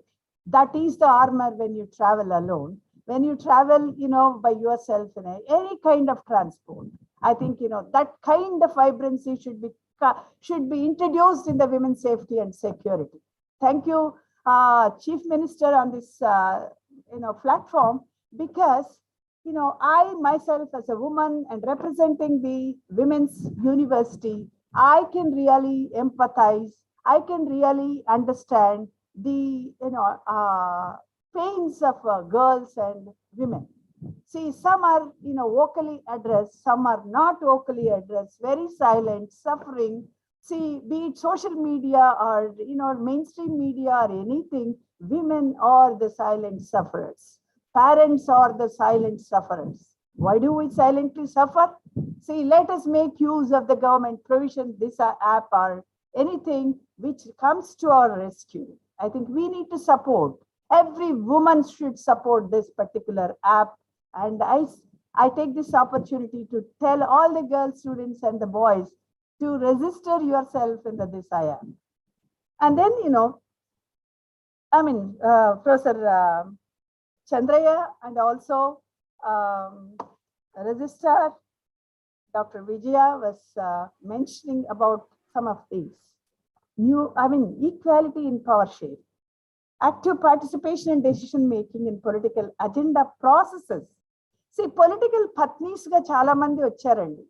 That is the armor when you travel alone. When you travel, by yourself in any kind of transport. I think, that kind of vibrancy should be introduced in the women's safety and security. Thank you, Chief Minister, on this platform, because I myself as a woman and representing the Women's University, I can really empathize, I can really understand the pains of girls and women. See, some are vocally addressed, some are not vocally addressed, very silent, suffering. See, be it social media or mainstream media or anything, women are the silent sufferers. Parents are the silent sufferers. Why do we silently suffer? See, let us make use of the government provision, this app or anything which comes to our rescue. I think we need to support. Every woman should support this particular app. And I take this opportunity to tell all the girl students and the boys to register yourself in the Disha app. And then, Professor Chandraya and also Registrar Dr. Vijaya was mentioning about some of these. Equality in power share, active participation in decision making in political agenda processes. See, political patnis ga chala mandi వచ్చారండి.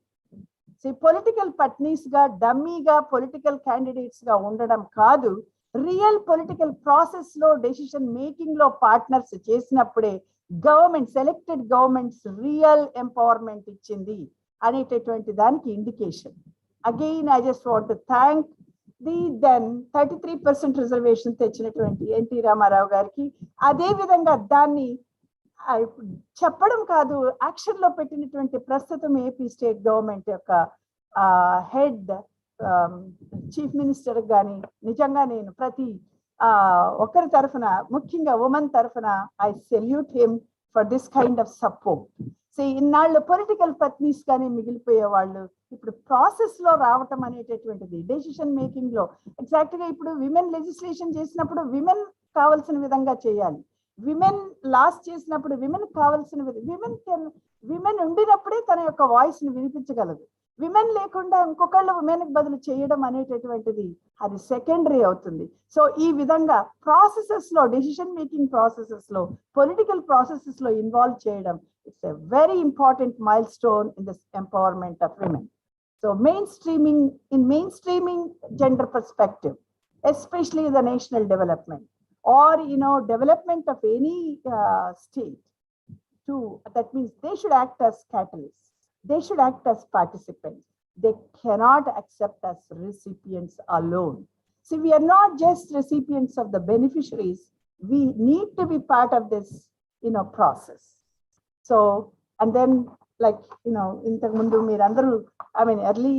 See, political patnis ga, dummy ga, political candidates ga ఉండడం కాదు. Real political process లో decision making లో partners చేసినప్పుడే government selected governments real empowerment ఇచ్చింది అనేటటువంటి దానికి indication. Again I just want to thank the then 33% reservation తెచ్చినటువంటి ఎన్టీ రామారావు గారికి. అదే విధంగా దాన్ని చెప్పడం కాదు, యాక్షన్ లో పెట్టినటువంటి ప్రస్తుతం ఏపీ స్టేట్ గవర్నమెంట్ యొక్క హెడ్ చీఫ్ మినిస్టర్ కానీ నిజంగా నేను ప్రతి ఒకరి తరఫున, ముఖ్యంగా ఉమెన్ తరఫున I salute him for this kind of support. So ఇన్నాళ్ళు పొలిటికల్ పత్నీస్ కానీ మిగిలిపోయే వాళ్ళు ఇప్పుడు ప్రాసెస్ లో రావటం అనేటటువంటిది, డెసిషన్ మేకింగ్ లో ఎగ్జాక్ట్ గా ఇప్పుడు విమెన్ లెజిస్లేషన్ చేసినప్పుడు విమెన్ కావాల్సిన విధంగా చేయాలి, విమెన్ లాస్ చేసినప్పుడు విమెన్ కావాల్సిన విమెన్ ఉండినప్పుడే తన యొక్క వాయిస్ ని వినిపించగలదు. విమెన్ లేకుండా ఇంకొకళ్ళు విమెన్ బదులు చేయడం అనేటటువంటిది అది సెకండరీ అవుతుంది. సో ఈ విధంగా ప్రాసెసెస్ లో, డెసిషన్ మేకింగ్ ప్రాసెసెస్ లో, పొలిటికల్ ప్రాసెసెస్ లో ఇన్వాల్వ్ చేయడం, it's a very important mile stone in this empowerment of women. So mainstreaming gender perspective, especially the national development or development of any state too, that means they should act as catalysts, they should act as participants, they cannot accept as recipients alone. See, we are not just recipients of the beneficiaries, we need to be part of this process. So and then like ఇంతకు ముందు మీరు అందరూ early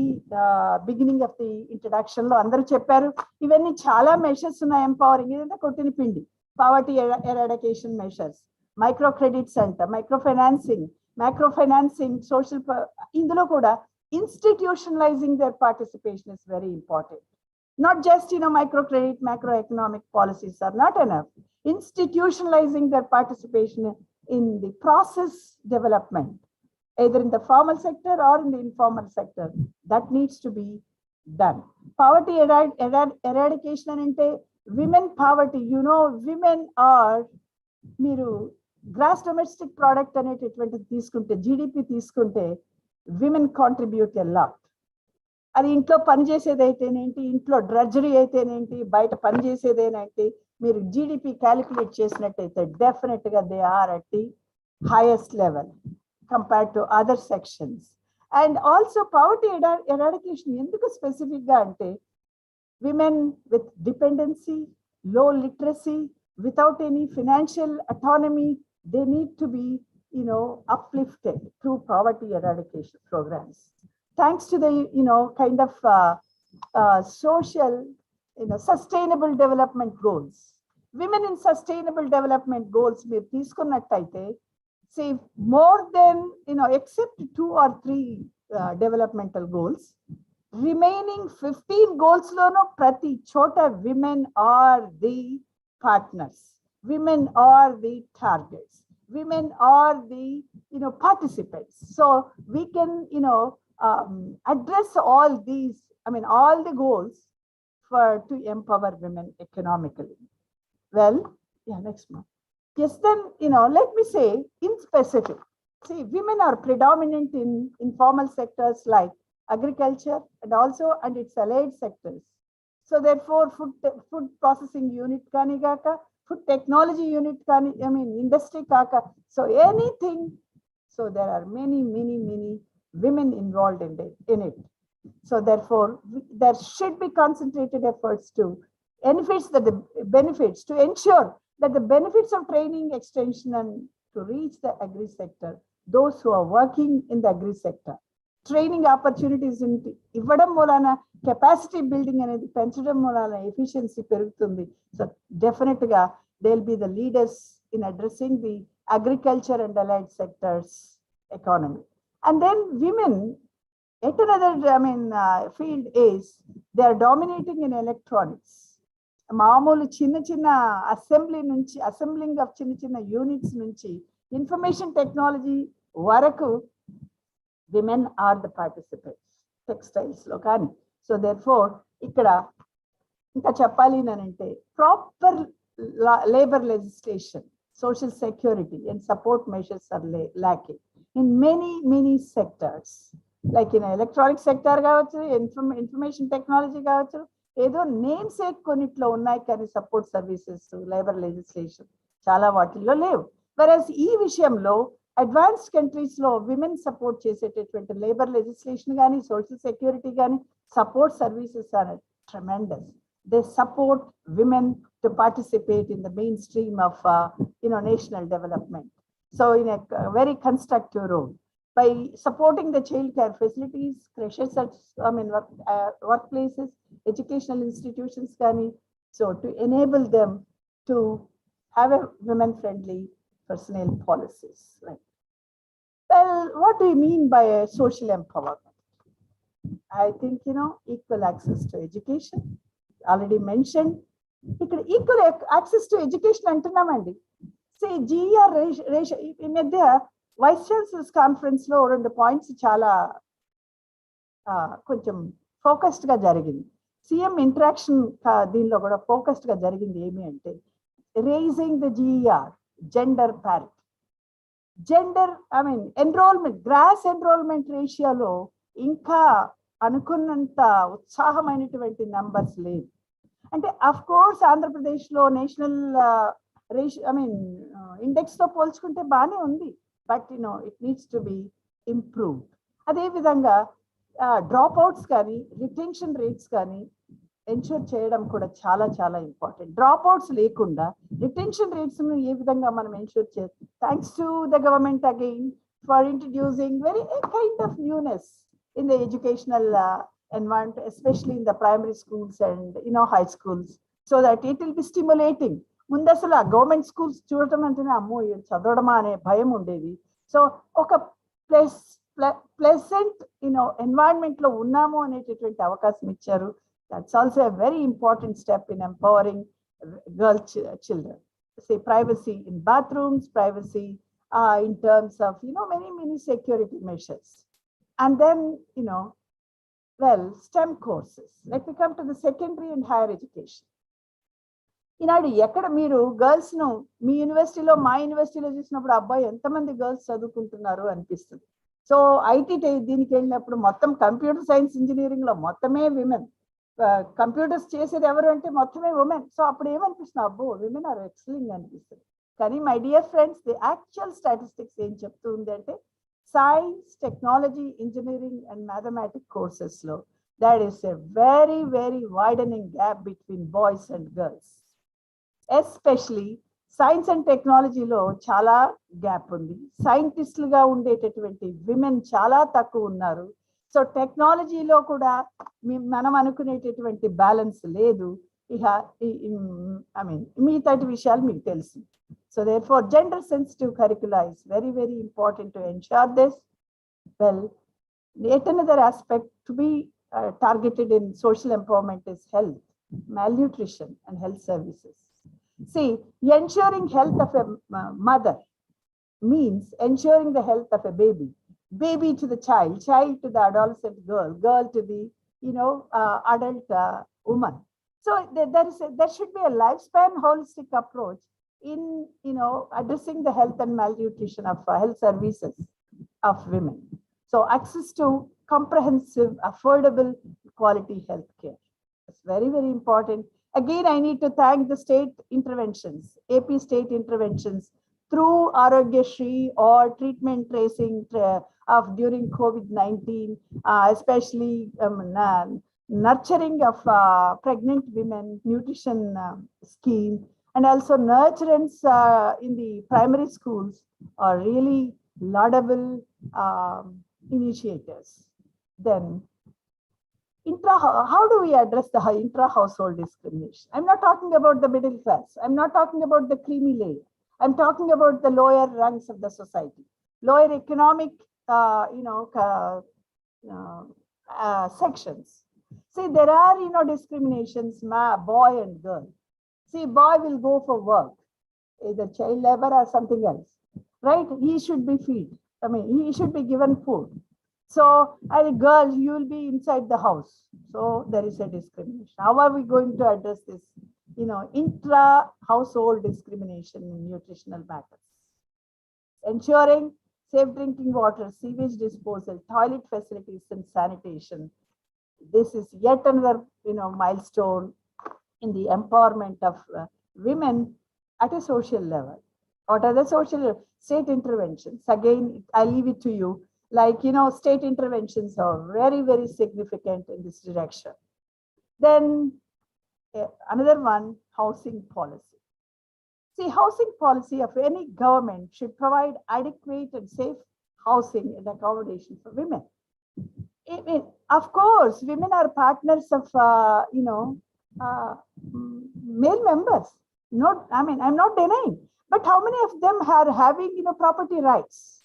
beginning of the introduction లో అందరూ చెప్పారు ఇవన్నీ చాలా measures ఉన్నాయి ఎంపవరింగ్. ఇదంతా కొట్టిన పిండి. Poverty eradication measures, micro credits అంట, మైక్రో ఫైనాన్సింగ్, సోషల్, ఇందులో కూడా ఇన్స్టిట్యూషనలైజింగ్ their participation is very important. Not just micro credit, macroeconomic policies are not enough. Institutionalizing their participation in the process development, either in the formal sector or in the informal sector, that needs to be done. Poverty eradication ante women poverty, women are మీరు gross domestic product అనేటటువంటిది తీసుకుంటే, GDP తీసుకుంటే, women contribute a lot. అది ఇంట్లో పనిచేసేది అయితేనేంటి, ఇంట్లో drudgery అయితేనేంటి, బయట పనిచేసేదేనంటే, మీరు జీడిపి క్యాలిక్యులేట్ చేసినట్టయితే డెఫినెట్ గా they are at the highest level compared to other sections. And also poverty eradication ఎందుకు స్పెసిఫిక్ గా అంటే, women with dependency, low literacy, without any financial autonomy, they need to be uplifted through poverty eradication programs. Thanks to the kind of social sustainable development goals, women in sustainable development goals meer teeskunnattaithe, say more than except 2 or 3 developmental goals, remaining 15 goals lono prati chota women are the partners, women are the targets, women are the participants. So we can address all these, all the goals to empower women economically. Well, yeah, next one. Yes, then let me say in specific, see, women are predominant in informal sectors like agriculture and its allied sectors. So therefore food processing unit kani gaaka, food technology unit kani, industry kaaka, so anything. So there are many women involved in it. So therefore there should be concentrated efforts to benefits to ensure that the benefits of training extension and to reach the agri sector, those who are working in the agri sector, training opportunities ఇవ్వడం మూలాన capacity building అనేది పెంచడం మూలాన efficiency పెరుగుతుంది. So definite గా they will be the leaders in addressing the agriculture and allied sectors economy. And then women at another field is they are dominating in electronics. మామూలు చిన్న assembling of చిన్న units నుంచి information technology వరకు women are the participants, textiles lo kani. So therefore ikkada inka cheppali nanante proper labor legislation, social security and support measures are lacking in many sectors, like in electronic sector kavachu, information technology kavachu, ఏదో name sake కొన్నిట్లో ఉన్నాయి కానీ support services, labour legislation చాలా వాటిల్లో లేవు. Versus ఈ విషయంలో advanced countries లో విమెన్ సపోర్ట్ చేసేటటువంటి లేబర్ లెజిస్లేషన్ కానీ, సోషల్ సెక్యూరిటీ కానీ, support services are tremendous. They support women to participate in the mainstream of national development. So in a very constructive role by supporting the child care facilities, creches, workplaces, educational institutions, so to enable them to have a women-friendly personnel policies. Right. Well, what do you mean by a social empowerment? I think, equal access to education, already mentioned. Equal access to education అంటున్నామండి. See, GER ratio ఈ మధ్య vice chancellors conference లో 2 points చాలా కొంచెం focused గా జరిగింది. CM interaction దీనిలో కూడా focused గా జరిగింది ఏమి అంటే raising the GER, gender parity. Gender enrolment, gross enrolment రేషియోలో ఇంకా అనుకున్నంత ఉత్సాహమైనటువంటి నంబర్స్ లేదు. అంటే అఫ్ కోర్స్ ఆంధ్రప్రదేశ్ లో నేషనల్ ఇండెక్స్ తో పోల్చుకుంటే బాగానే ఉంది, but it needs to be improved. అదేవిధంగా డ్రాప్ అవుట్స్ కానీ, రిటెన్షన్ రేట్స్ కానీ ఎన్షూర్ చేయడం కూడా చాలా చాలా ఇంపార్టెంట్. డ్రాప్ అవుట్స్ లేకుండా రిటెన్షన్ రేట్స్ ను ఏ విధంగా మనం ఎన్షూర్ చేయాలి? Thanks to the government again for introducing very kind of newness in the educational environment, especially in the primary schools and high schools, so that it will be stimulating. ముందు అసలు ఆ government schools చూడటం అంటేనే అమ్మో చదవడమా అనే భయం ఉండేది. So ఒక ప్లెసెంట్ ఎన్వైరన్మెంట్ లో ఉన్నాము అనేటటువంటి అవకాశం ఇచ్చారు. That's also a very important step in empowering girl children. Say privacy in bathrooms, privacy in terms of many security measures. And then, STEM courses. Let me come to the secondary and higher education. ఈనాడు ఎక్కడ మీరు girls ను మీ యూనివర్సిటీలో, మా యూనివర్సిటీలో చూసినప్పుడు అబ్బాయి ఎంతమంది girls చదువుకుంటున్నారు అనిపిస్తుంది. సో ఐటీ దీనికి వెళ్ళినప్పుడు మొత్తం కంప్యూటర్ సైన్స్ ఇంజనీరింగ్ లో మొత్తమే విమెన్. కంప్యూటర్స్ చేసేది ఎవరు అంటే మొత్తమే ఉమెన్. సో అప్పుడు ఏమనిపిస్తుంది, అబ్బో విమెన్ ఆర్ ఎక్సెలింగ్ అనిపిస్తుంది. కానీ my dear friends, the actual statistics ఏం చెప్తుంది అంటే science, technology, engineering and mathematics courses lo there is a very very widening gap between boys and girls. Especially science and technology lo chala gap undi. Scientists luga undetటువంటి women chala takku unnaru. So technology lo kuda manam anukuneటటువంటి balance ledu. మిగతాటి విషయాలు మీకు తెలుసు. So therefore, gender sensitive curricula is very, very important to ensure this. Well, yet another aspect to be targeted in social empowerment is health, malnutrition and health services. See, ensuring health of a mother means ensuring the health of a baby, baby to the child, child to the adolescent girl, girl to the adult woman. So there should be a lifespan holistic approach in addressing the health and malnutrition of health services of women. So access to comprehensive, affordable, quality health care. It's very, very important. Again, I need to thank the state interventions, AP state interventions through Arogyashri or treatment tracing of during COVID-19, especially nurturing of pregnant women, nutrition scheme, and also nurturance in the primary schools are really laudable initiators. Then how do we address the intra-household discrimination? I'm not talking about the middle class. I'm not talking about the creamy layer. I'm talking about the lower rungs of the society, lower economic sections. See, there are discriminations, boy and girl. See, boy will go for work, either child labor or something else, right? He should be fed. He should be given food. So, as a girl, you will be inside the house. So, there is a discrimination. How are we going to address this, intra-household discrimination in nutritional matters? Ensuring safe drinking water, sewage disposal, toilet facilities and sanitation This is yet another, milestone in the empowerment of women at a social level. What are the social state interventions? Again, I leave it to you. Like, state interventions are very, very significant in this direction. Then another one, housing policy. See, housing policy of any government should provide adequate and safe housing and accommodation for women. I mean, of course, women are partners of, male members. Not, I mean, I'm not denying, but how many of them are having, property rights?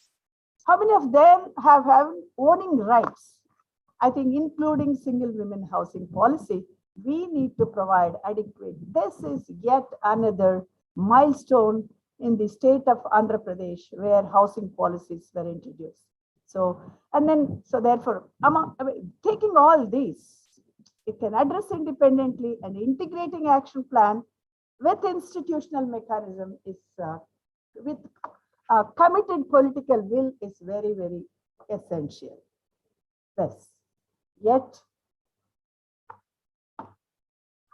How many of them have owning rights? I think including single women housing policy, we need to provide adequate. This is yet another milestone in the state of Andhra Pradesh where housing policies were introduced. So, therefore, taking all these, it can address independently, and integrating action plan with institutional mechanism is with committed political will is very, very essential. Yes, yet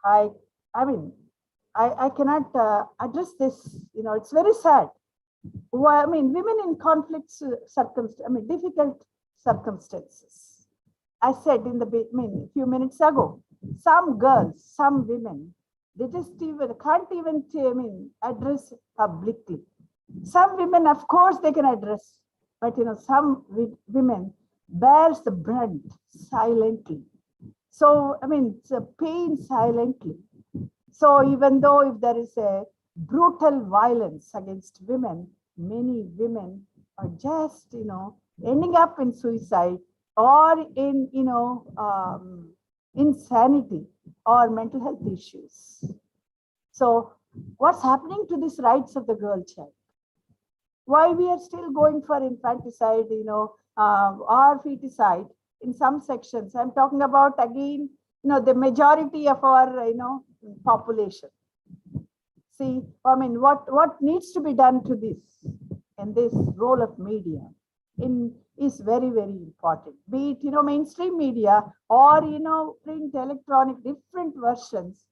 I cannot address this. It's very sad. Women in difficult circumstances. I said in the a few minutes ago, some girls, some women, they just can't even address publicly. Some women, of course, they can address, but some women bears the brunt silently. So it's a pain silently. So even though if there is a brutal violence against women, many women are just ending up in suicide or in insanity or mental health issues. So what's happening to these rights of the girl child? Why we are still going for infanticide, or feticide in some sections? I'm talking about, again, the majority of our, population. See, what needs to be done to this, and this role of media is very, very important. Be it, mainstream media or, print, electronic, different versions.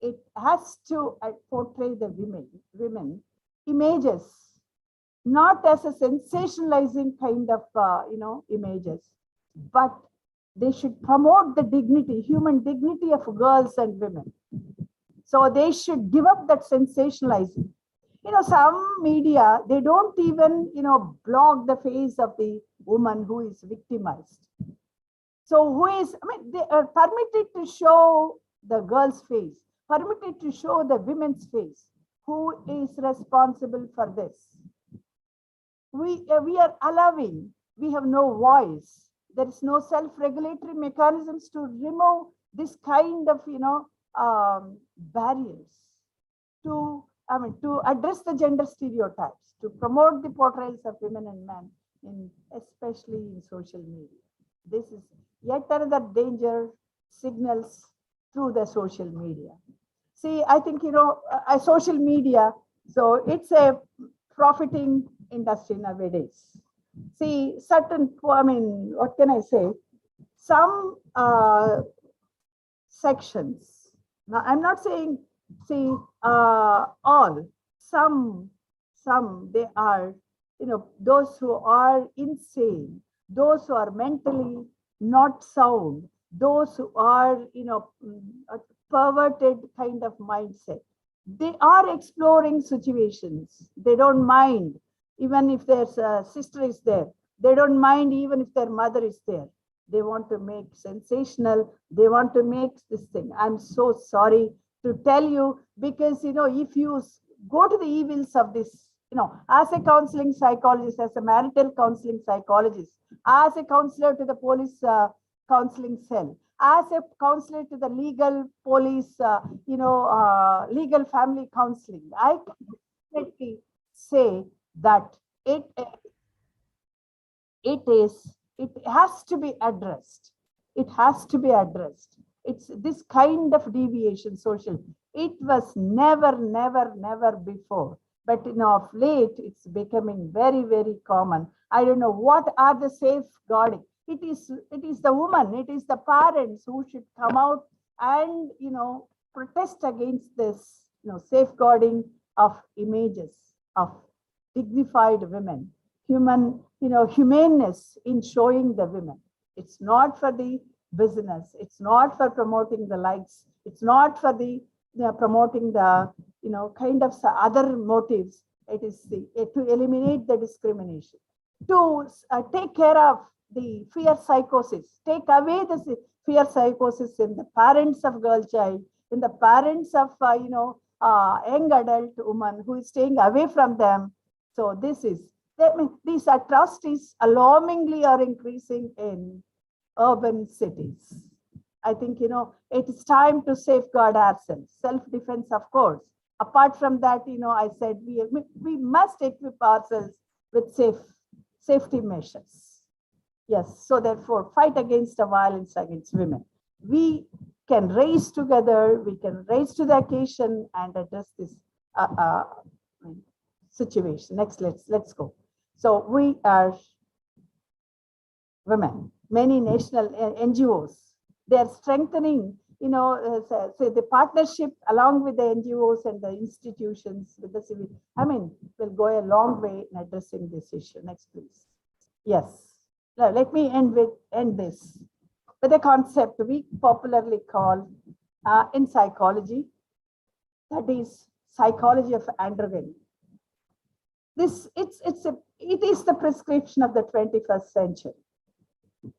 It has to portray the women images, not as a sensationalizing kind of, images, but they should promote the dignity, human dignity of girls and women. So they should give up that sensationalizing. Some media, they don't even, block the face of the woman who is victimized. So they are permitted to show the girl's face, permitted to show the women's face. Who is responsible for this? We are allowing, we have no voice. There is no self-regulatory mechanisms to remove this kind of, barriers to address the gender stereotypes, to promote the portrayals of women and men, especially in social media. This is yet another danger signals through the social media. See, I think, social media, so it's a profiting industry nowadays. See, certain, what can I say? Some sections. Now, I'm not saying, see, all, some, they are, those who are insane, those who are mentally not sound, those who are, a perverted kind of mindset. They are exploring situations. They don't mind, even if their sister is there. They don't mind even if their mother is there. They want to make sensational. They want to make this thing. I'm so sorry to tell you, because, if you go to the evils of this, as a counseling psychologist, as a marital counseling psychologist, as a counselor to the police counseling cell, as a counselor to the legal police, legal family counseling, I can definitely say that it has to be addressed. It has to be addressed. It's this kind of deviation social. It was never before. But of late, it's becoming very, very common. I don't know what are the safeguarding. it is the woman, it is the parents who should come out and, protest against this, safeguarding of images of dignified women, humaneness in showing the women. It's not for the business. It's not for promoting the likes. It's not for the promoting the, kind of other motives. It is to eliminate the discrimination, to take care of the fear psychosis, take away the fear psychosis in the parents of girl child, in the parents of, young adult woman who is staying away from them. So these atrocities alarmingly are increasing in urban cities. I think, it is time to safeguard ourselves. Self-defense, of course. Apart from that, I said we must equip ourselves with safety measures. Yes, so therefore, fight against the violence against women. We can raise together, we can raise to the occasion and address this situation. Next, let's go. So we are women, many national NGOs, they are strengthening, say the partnership along with the NGOs and the institutions with the civil, will go a long way in addressing this issue. Next, please. Yes. Now, let me end this with a concept we popularly call in psychology, that is psychology of androgen. It is the prescription of the 21st century.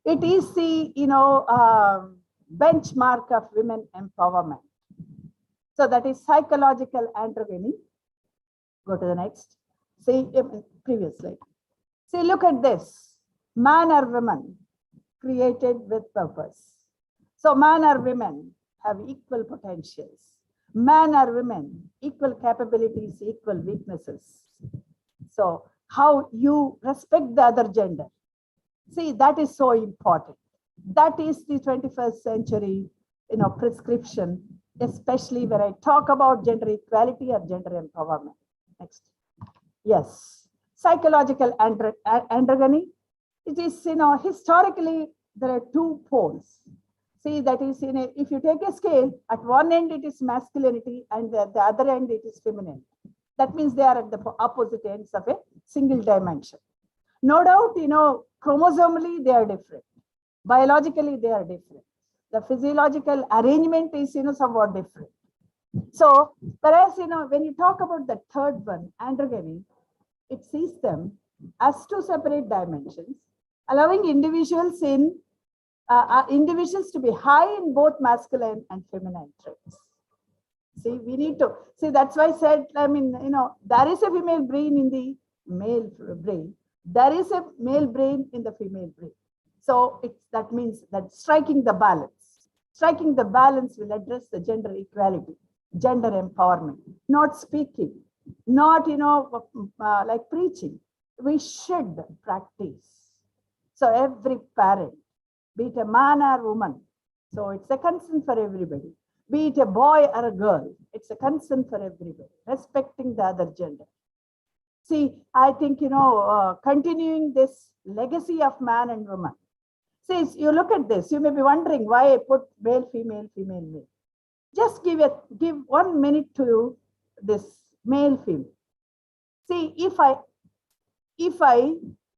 It is the benchmark of women empowerment. So that is psychological androgyny. Go to the next. See, previous slide. See, look at this. Man or woman created with purpose. So man or women have equal potentials. Man or women, equal capabilities, equal weaknesses. So how you respect the other gender. See, that is so important. That is the 21st century, prescription, especially when I talk about gender equality or gender empowerment. Next. Yes. Psychological androgyny. It is, historically, there are two poles. See, that is, if you take a scale, at one end it is masculinity and at the other end it is feminine. That means they are at the opposite ends of a single dimension. No doubt, chromosomally they are different. Biologically they are different. The physiological arrangement is, somewhat different. So, whereas, when you talk about the third one, androgyny, it sees them as two separate dimensions, allowing individuals to be high in both masculine and feminine traits. See, we need to see. That's why I said, there is a female brain in the male brain. There is a male brain in the female brain. So that means that striking the balance will address the gender equality, gender empowerment, not speaking, not, like preaching. We should practice. So every parent, be it a man or woman, so it's a concern for everybody. Be it a boy or a girl, it's a concern for everybody, respecting the other gender. See, I think, continuing this legacy of man and woman. See, you look at this, you may be wondering why I put male, female, female, male. Just give 1 minute to this male, female. See, if I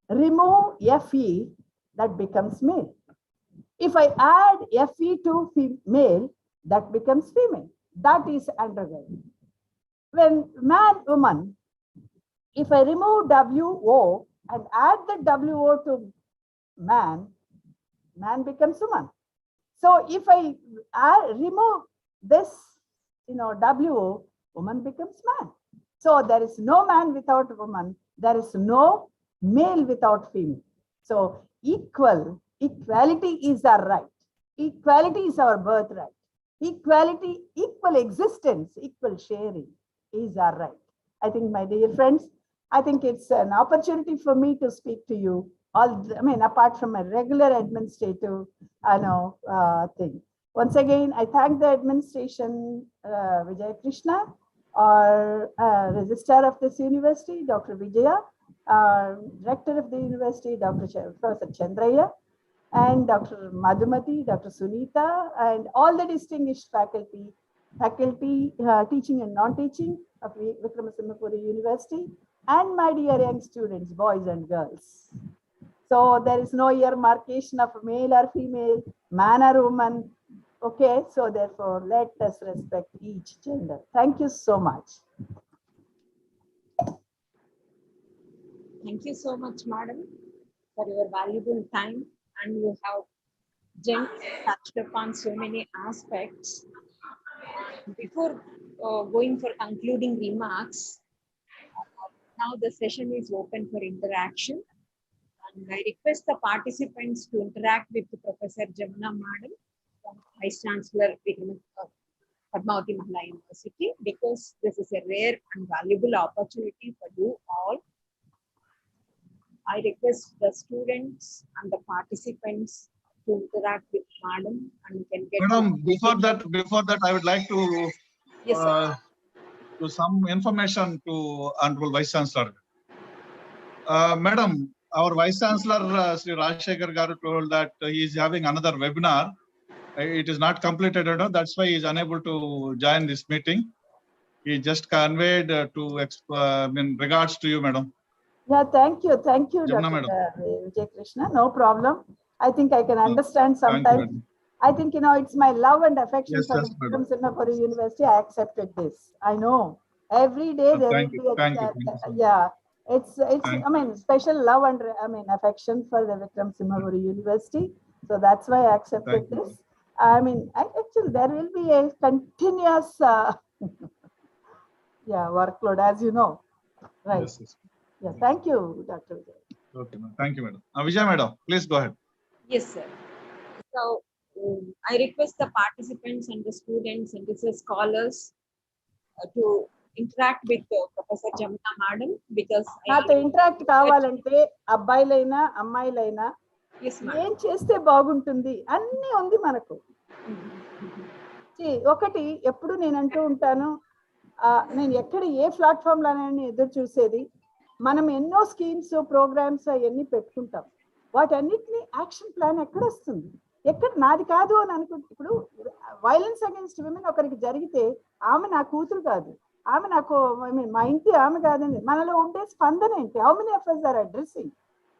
remove FE, that becomes male. If I add FE to male, that becomes female. That is androgen. When man, woman, if I remove WO and add the WO to man, man becomes woman. So if I remove this, WO, woman becomes man. So there is no man without woman. There is no male without female. So equality is our right. Equality is our birthright. Equality, equal existence, equal sharing is our right. I think, my dear friends, I think it's an opportunity for me to speak to you. Apart from a regular administrative, thing. Once again, I thank the administration, Vijay Krishna, our registrar of this university, Dr. Vijaya, rector of the university, Professor Chandraya, and Dr. Madhumati, Dr. Sunita, and all the distinguished faculty teaching and non-teaching of Simhapuri University, and my dear young students, boys and girls. So there is no earmarcation of male or female, man or woman. Okay, so therefore let us respect each gender. Thank you so much. Thank you so much, madam, for your valuable time, and you have gently touched upon so many aspects. Before going for concluding remarks, now the session is open for interaction. And I request the participants to interact with Professor Jamuna Madam, Vice Chancellor, Padmavati Mahila University, because this is a rare and valuable opportunity for you all. I request the students and the participants to interact with Madam and can get. Madam, before that, I would like to Yes, to some information to Honorable Vice Chancellor. Madam, our Vice Chancellor, Sri Rajshekhar Garu, told that he is having another webinar. It is not completed, that's why he is unable to join this meeting. He just conveyed regards to you, madam. Yeah, thank you, Jamuna, Dr. Vijay Krishna. No problem. I think I can understand sometimes. I think, it's my love and affection for the Simhapuri University. I accepted this. I know every day there will be it's special love and affection for the Vikram Simhapuri University. So that's why I accepted this. Actually there will be a continuous workload, as you know, right? Yes. Yeah, thank you, Dr. Vijay. Okay, thank you, madam. Vijay, madam, please go ahead. Yes, sir. So I request the participants and the students and the scholars to interact with Professor Jamuna Madam, because నాతో interact కావాలంటే అబ్బాయిలైనా అమ్మాయిలైనా ఏం చేస్తే బాగుంటుంది అన్నీ ఉంది మనకు. ఒకటి ఎప్పుడు నేను అంటూ ఉంటాను, నేను ఎక్కడ ఏ ప్లాట్ఫామ్ లోనైనా ఎదురు చూసేది, మనం ఎన్నో స్కీమ్స్ ప్రోగ్రామ్స్ అవన్నీ పెట్టుకుంటాం, వాటన్నిటిని యాక్షన్ ప్లాన్ ఎక్కడ వస్తుంది, ఎక్కడ నాది కాదు అని అనుకుంటే. ఇప్పుడు వైలెన్స్ అగైన్స్ట్ విమెన్ ఒకరికి జరిగితే ఆమె నా కూతురు కాదు, ఆమె నాకు మా ఇంటి ఆమె కాదండి, మనలో ఉండే స్పందన ఏంటి? How many of us are addressing?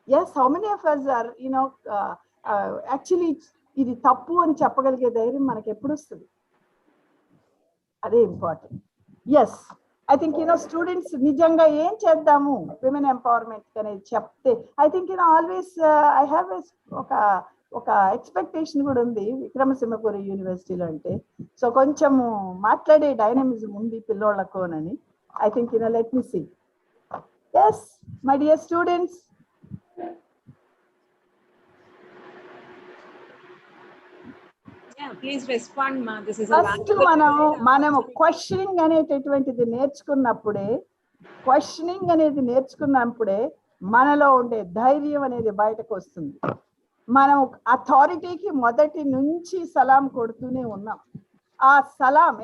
Yes, how many of us are actually ఇది తప్పు అని చెప్పగలిగే ధైర్యం మనకి ఎప్పుడు వస్తుంది? అదే important. Yes, I think students నిజంగా ఏం చేద్దాము విమెన్ ఎంపవర్మెంట్ అనేది చెప్తే, I think always I have ఒక ఎక్స్పెక్టేషన్ కూడా ఉంది విక్రమసింహపురి యూనివర్సిటీలో అంటే. సో కొంచెము మాట్లాడే డైనమిజం ఉంది పిల్లోళ్ళకు అని. I think let me see. Yes, my dear students, please respond మా. దిస్ ఇస్ ఫస్ట్ మనము క్వశ్చనింగ్ అనేటటువంటిది నేర్చుకున్నప్పుడే మనలో ఉండే ధైర్యం అనేది బయటకు వస్తుంది. మనం అథారిటీకి మొదటి నుంచి సలాం కొడుతూనే ఉన్నాం. ఆ సలాం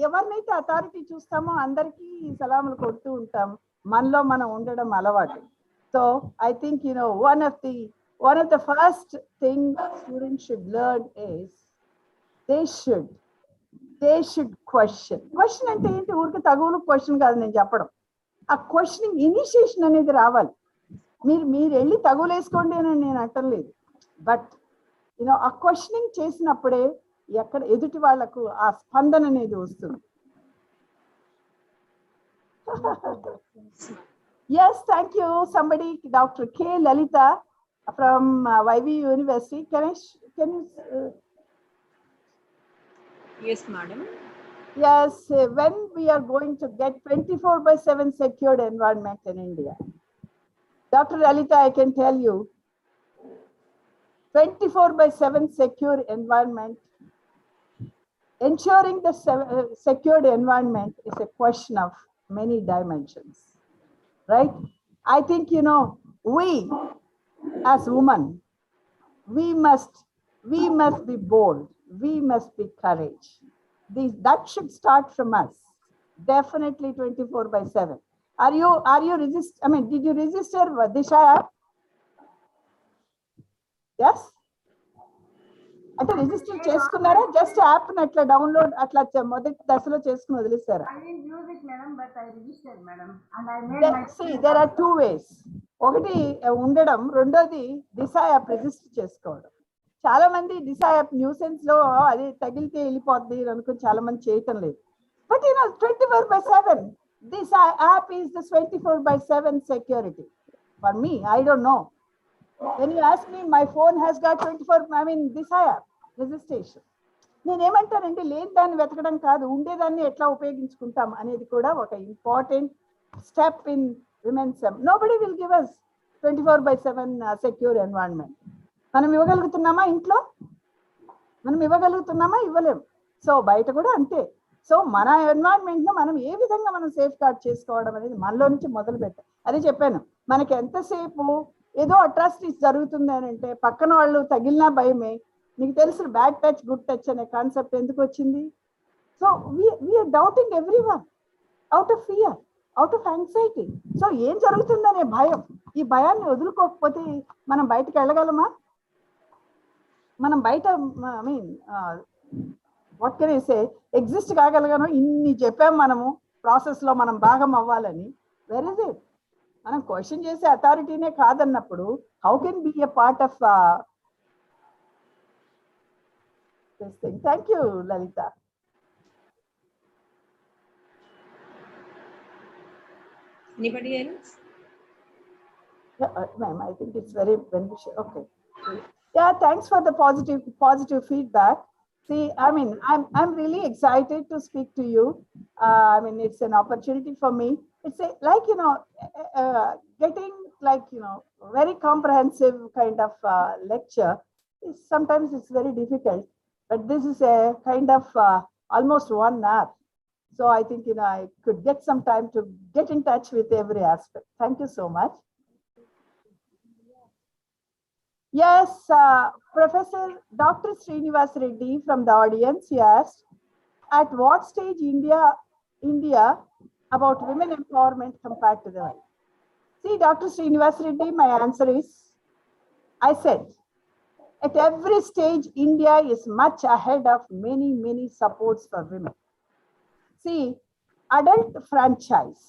ఎవరినైతే అథారిటీ చూస్తామో అందరికీ సలాములు కొడుతూ ఉంటాం, మనలో మనం ఉండడం అలవాటు. So I think one of the first thing students should learn is they should question అంటే ఏంటి? ఊరికి తగువులు క్వశ్చన్ కాదు నేను చెప్పడం. ఆ క్వశ్చనింగ్ ఇనిషియేషన్ అనేది రావాలి. మీరు వెళ్ళి తగులేసుకోండి అని నేను అంటలేదు, బట్ ఆ క్వశ్చనింగ్ చేసినప్పుడే ఎక్కడ ఎదుటి వాళ్లకు ఆ స్పందన అనేది వస్తుంది. Yes, thank you. Somebody, doctor K Lalitha from YV University. Can you Yes, madam. Yes, when we are going to get 24/7 secured environment in India? Dr. Lalita, I can tell you, 24/7 secure environment, ensuring the secured environment is a question of many dimensions, right? I think, we as women, we must be bold. We must be courage. That should start from us. Definitely 24/7. Are you did you register Disha app? Yes? అంటే register చేసుకున్నారా? Just app ని అట్లా download అట్లా మొదటి దశలో చేసుకుని వదిలేసారా? There are 2 ways. ఒకటి ఉండడం, రెండోది దిశ యాప్ రిజిస్టర్ చేసుకోవడం. చాలా మంది దిశ యాప్ న్యూసెన్స్ లో అది తగిలితే వెళ్ళిపోద్ది అనుకుని చాలా మంది చేయటం లేదు. But 24/7 this app is the 24/7 security. For me, I don't know. When you ask me, my phone has got 24, this app registration. నేనేమంటానంటే లేని దాన్ని వెతకడం కాదు, ఉండేదాన్ని ఎట్లా ఉపయోగించుకుంటాం అనేది కూడా ఒక important step in women's. Nobody will give us 24/7 secure environment. మనం ఇవ్వగలుగుతున్నామా? ఇంట్లో మనం ఇవ్వగలుగుతున్నామా? ఇవ్వలేము. సో బయట కూడా అంతే. సో మన ఎన్వైరన్మెంట్ ను మనం ఏ విధంగా మనం సేఫ్ గార్డ్ చేసుకోవడం అనేది మనలో నుంచి మొదలు పెట్టాలి. అదే చెప్పాను, మనకి ఎంతసేపు ఏదో అట్రాసిటీస్ జరుగుతుంది అని అంటే పక్కన వాళ్ళు తగిలినా భయమే. మీకు తెలుసు బ్యాడ్ టచ్ గుడ్ టచ్ అనే కాన్సెప్ట్ ఎందుకు వచ్చింది? So we are doubting everyone out of fear, out of anxiety. So ఏం జరుగుతుందనే భయం. ఈ భయాన్ని వదులుకోకపోతే మనం బయటకు వెళ్ళగలమా? మనం బయట what can I say exist కాగలగాను? ఇన్ని చెప్పాం మనము ప్రాసెస్ లో మనం భాగం అవ్వాలని. Where is it? మనం క్వశ్చన్ చేసే అథారిటీనే కాదన్నప్పుడు how can be a part of this thing? Thank you Lalitha. Anybody else? Ma'am, I think it's very beneficial. Okay. Yeah, thanks for the positive feedback. See, I'm really excited to speak to you. It's an opportunity for me. It's getting very comprehensive kind of lecture. Sometimes it's very difficult, but this is a kind of almost 1 hour. So I think I could get some time to get in touch with every aspect. Thank you so much. Yes, Professor Dr. Srinivas Reddy from the audience, he asked, at what stage India about women empowerment compared to the world? See, Dr. Srinivas Reddy, my answer is, I said, at every stage, India is much ahead of many supports for women. See, adult franchise,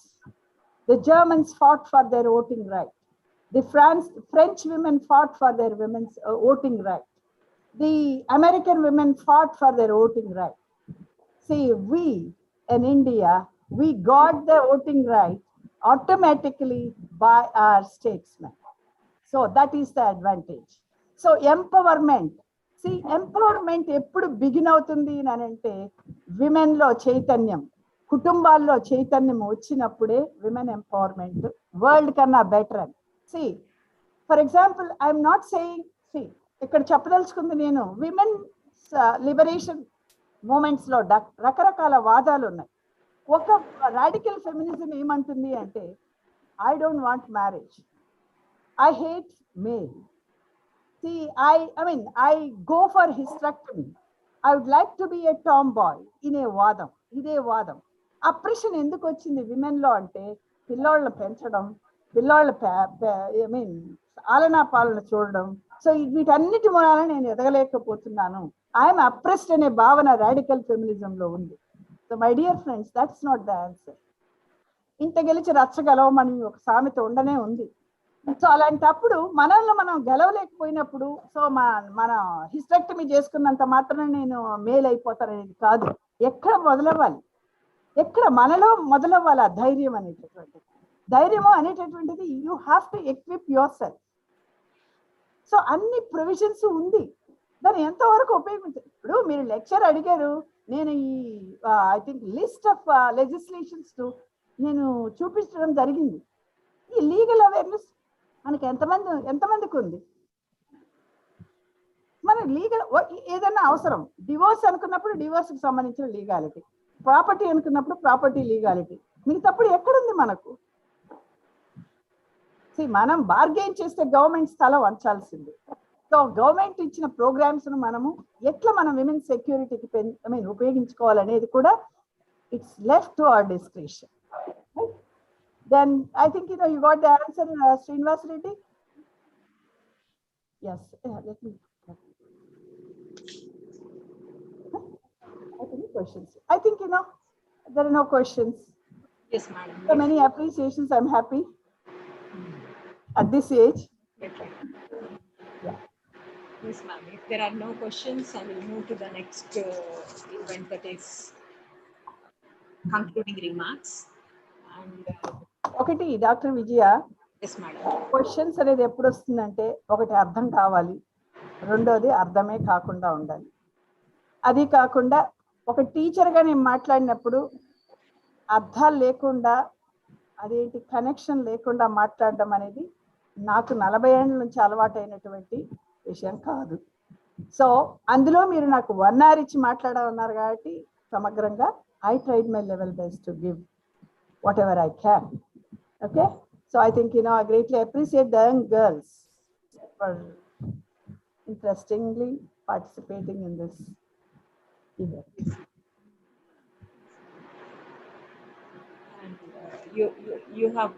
the Germans fought for their voting right. The French women fought for their women's voting right. The American women fought for their voting right. See, we in India, we got the voting right automatically by our statesmen. So that is the advantage. So empowerment. See, empowerment eppudu begin avutundi nanante women lo chaitanyam, కుటుంబాల్లో చైతన్యం వచ్చినప్పుడే women empowerment world కన్నా better. See, for example, I'm not saying, ఇక్కడ చెప్పదలుచుకుంది నేను women's liberation moments లో రకరకాల వాదాలు ఉన్నాయి. ఒక రాడికల్ ఫెమినిజం ఏమంటుంది అంటే, I don't want marriage, I hate male. See, I go for hysterectomy, I would like to be a tomboy ఇనే వాదం, ఇదే వాదం. అప్రెషన్ ఎందుకు వచ్చింది విమెన్ లో అంటే, పిల్లోళ్ళని పెంచడం, పిల్లోళ్ళ ఆలనా పాలన చూడడం. సో వీటన్నిటి మూలాన నేను ఎదగలేకపోతున్నాను, ఐఎమ్ అప్రెస్డ్ అనే భావన రాడికల్ ఫెమినిజం లో ఉంది. So my dear friends, that's not the answer. ఇంత గెలిచి రచ్చగలవమని ఒక సామెత ఉండనే ఉంది. సో అలాంటప్పుడు మనల్ని మనం గెలవలేకపోయినప్పుడు, సో మన హిస్టెక్టమీ చేసుకున్నంత మాత్రం నేను మేల్ అయిపోతాననేది కాదు. ఎక్కడ మొదలవ్వాలి, ఎక్కడ మనలో మొదలవ్వాలి ఆ ధైర్యం అనేటటువంటిది. ధైర్యము అనేటటువంటిది you have to equip your self. So అన్ని ప్రొవిజన్స్ ఉంది, దాన్ని ఎంతవరకు ఉపయోగించారు. ఇప్పుడు మీరు లెక్చర్ అడిగారు, నేను ఈ I think list of legislations నేను చూపించడం జరిగింది. ఈ లీగల్ అవేర్నెస్ మనకి ఎంతమందికి ఉంది? మన లీగల్ ఏదైనా అవసరం, డివోర్స్ అనుకున్నప్పుడు డివోర్స్కి సంబంధించిన లీగాలిటీ, ప్రాపర్టీ అనుకున్నప్పుడు ప్రాపర్టీ లీగాలిటీ, మిగతాప్పుడు ఎక్కడుంది మనకు? మనం బార్గెయిన్ చేస్తే గవర్నమెంట్ స్థలం వంచాల్సింది. సో గవర్నమెంట్ ఇచ్చిన ప్రోగ్రామ్స్ ను మనము ఎట్లా మన విమెన్ సెక్యూరిటీకి ఉపయోగించుకోవాలనేది కూడా it's left to our description. Then I think you got the answer, Srinivas Reddy. Yes, let me. questions? I think, there are no questions. Yes, madam. So many appreciations. I'm happy at this age. Okay. Yeah. Yes, ma'am. If there are no questions, I will move to the next event, that is concluding remarks. And ఒకటి doctor విజయ, yes, madam. Questions అనేది ఎప్పుడు వస్తుందంటే ఒకటి అర్థం కావాలి, రెండోది అర్థమే కాకుండా ఉండాలి. అది కాకుండా ఒక టీచర్గా నేను మాట్లాడినప్పుడు అర్థాలు లేకుండా, అదేంటి కనెక్షన్ లేకుండా మాట్లాడడం అనేది నాకు 40 ఏళ్ళ నుంచి అలవాటైనటువంటి విషయం కాదు. సో అందులో మీరు నాకు 1 hour ఇచ్చి మాట్లాడమన్నారు కాబట్టి సమగ్రంగా I tried my level best to give whatever I can. Okay, so I think I greatly appreciate the young girls for interestingly participating in this event. And you have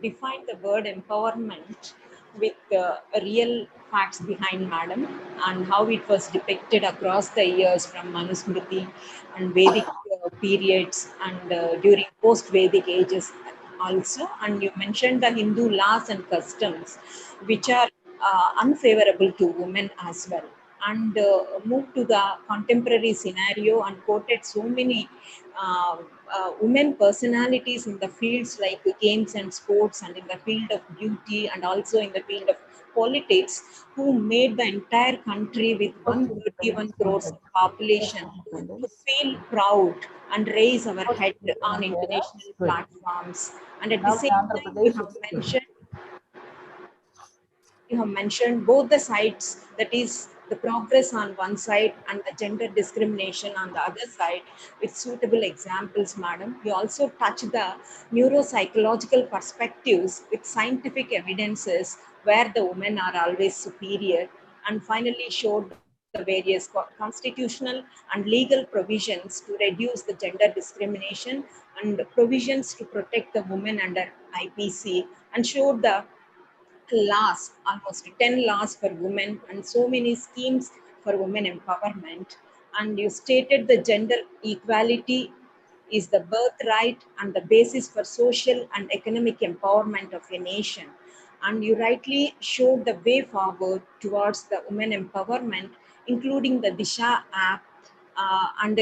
defined the word empowerment with real facts behind, madam, and how it was depicted across the years from Manusmriti and Vedic periods and during post-Vedic ages also. And you mentioned the Hindu laws and customs which are unfavorable to women as well, and moved to the contemporary scenario and quoted so many women personalities in the fields like games and sports, and in the field of beauty, and also in the field of politics, who made the entire country with 131 crores of population to feel proud and raise our head on international platforms. And at the same time, you have mentioned both the sides, that is the progress on one side and the gender discrimination on the other side, with suitable examples, madam. You also touch the neuropsychological perspectives with scientific evidences where the women are always superior, and finally showed the various constitutional and legal provisions to reduce the gender discrimination and provisions to protect the women under IPC, and showed the laws, almost 10 laws for women, and so many schemes for women empowerment. And you stated the gender equality is the birthright and the basis for social and economic empowerment of a nation. And you rightly showed the way forward towards the women empowerment, including the Disha app and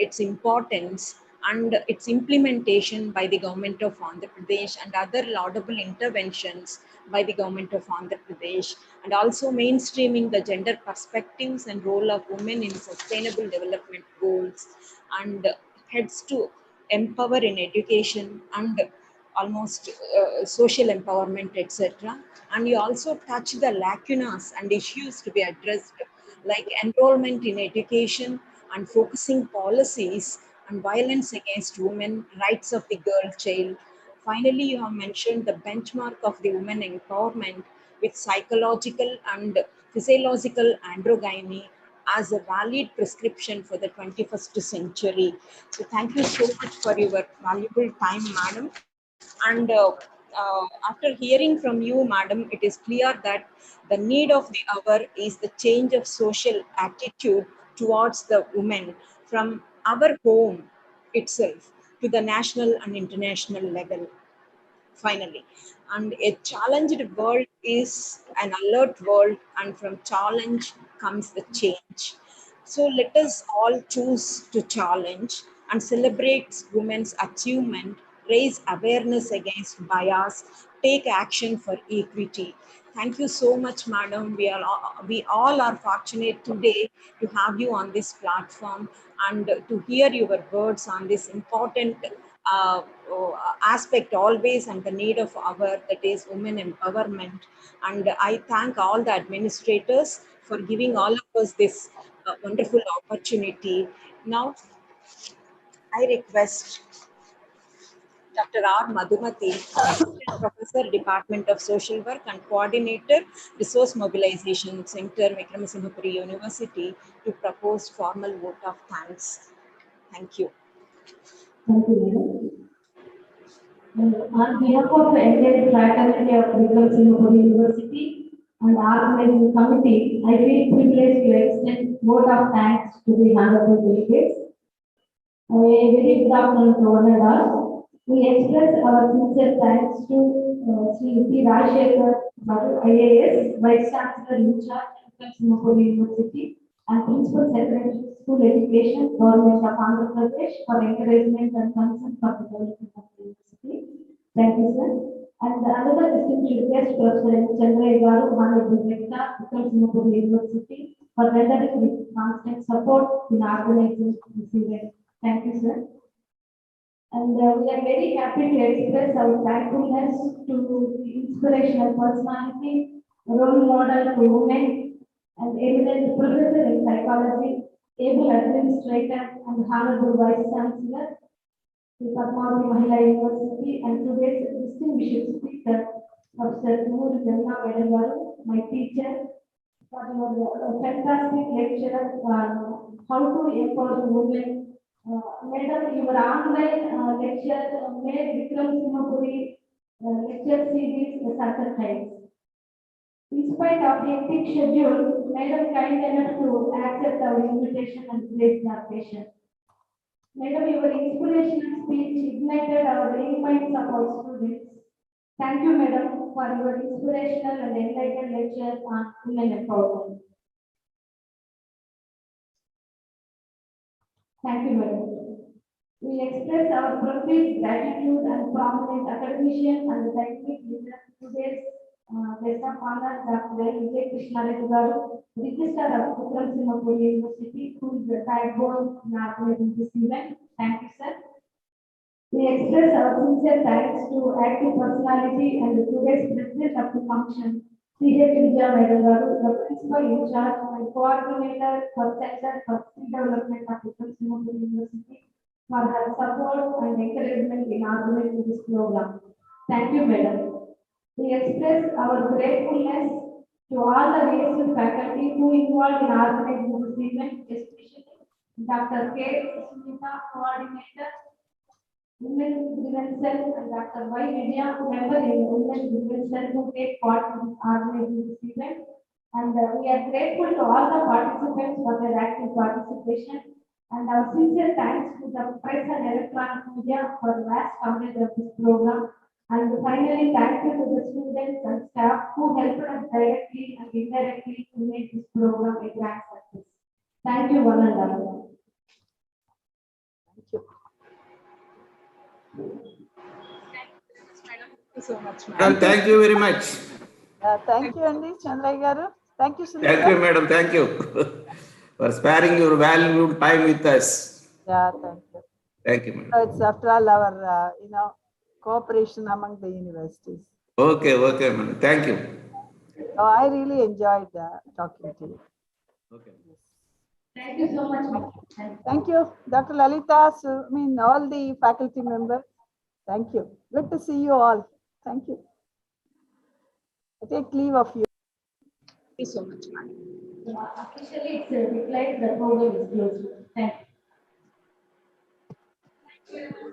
its importance and its implementation by the government of Andhra Pradesh, and other laudable interventions by the government of Andhra Pradesh, and also mainstreaming the gender perspectives and role of women in sustainable development goals, and heads to empower in education and almost social empowerment, etc. And you also touch the lacunas and issues to be addressed, like enrollment in education and focusing policies and violence against women, rights of the girl child. Finally, you have mentioned the benchmark of the women empowerment with psychological and physiological androgyny as a valid prescription for the 21st century. So thank you so much for your valuable time, madam. And after hearing from you, madam, it is clear that the need of the hour is the change of social attitude towards the women from our home itself to the national and international level. Finally, and a challenged world is an alert world, and from challenge comes the change. So let us all choose to challenge and celebrate women's achievement, raise awareness against bias, take action for equity. Thank you so much, madam. We all are fortunate today to have you on this platform and to hear your words on this important uh, aspect always, and the need of our, that is women empowerment. And I thank all the administrators for giving all of us this wonderful opportunity. Now I request Dr. R. Madhumati, Assistant Professor, Department of Social Work and Coordinator, Resource Mobilization Center, Simhapuri University, to propose formal vote of thanks. Thank you. Thank you, madam. On behalf of the entire fraternity of Simhapuri University and organizing committee, I feel privileged to extend vote of thanks to the honorable delegates A very good afternoon to one and all. We express our sincere thanks to Sri P. Rajshekar, IAS, Vice Chancellor in charge of Simhapuri University, and Principal Secretary, School Education, Government of Andhra Pradesh, for encouragement and concern for the development of the university. Thank you, sir. And another distinguished guest, Professor M. Chandra Garu, Honorable Rector, Simhapuri University, for rendering his constant support in organizing this event. Thank you, sir. And we are very happy to express our thankfulness to the inspirational personality, role model to women, and eminent professor in psychology, able administrator, and honorable vice chancellor, the Padmavati Mahila University, and today's distinguished speaker, Professor Noor Janna Vedangaru, my teacher, for your fantastic lecture on how to empower women. Madam, your online lecture made Vikram Simhapuri lecture series a success. In spite of hectic schedule, Madam kind enough to accept our invitation and grace our patience. Madam, your inspirational speech ignited our young minds of our students. Thank you, Madam, for your inspirational and enlightened lecture on women empowerment. Thank you, Madam. We express our profound gratitude and prominent academician and scientific leader today's guest of honor, Dr. Vijay Krishna Reddy Garu, Registrar of Vikram Simhapuri University, who is the backbone in organizing this event. Thank you, sir. We express our sincere thanks to active personality and today's president of the function, C.H. Vijay Garu, the principal in charge and coordinator for Center for Skill Development of Vikram Simhapuri University, for her support and encouragement in organizing this program. Thank you, Madam. We express our gratefulness to all the VSU faculty who involved in organizing this event, especially Dr. K. Sunita, Coordinator, Women Grievance Cell, and Dr. Y. Vidya, member in Women Grievance Cell, who take part in organizing this event. And we are grateful to all the participants for their active participation. And our sincere thanks to the press and electronic media for vast coverage of this program. And finally, thank you to the students and staff who helped us directly and indirectly to make this program a grand success. Thank you, one and all. Thank you. Thank you so much, Madam, madam. thank you very much. Thank you, Andy Chandra Garu. Thank you, Sunita. Thank you, madam. Thank you for sparing your valuable time with us. Yeah, thank you. Thank you, madam. So it's after all our, cooperation among the universities. Okay, okay, madam. Thank you. So I really enjoyed talking to you. Okay. Thank you so much, ma'am. Thank you, Dr. Lalita, all the faculty members. Thank you. Good to see you all. Thank you. I take leave of you. Thank you so much, madam. Officially, it's declared the program is closed. Thank you.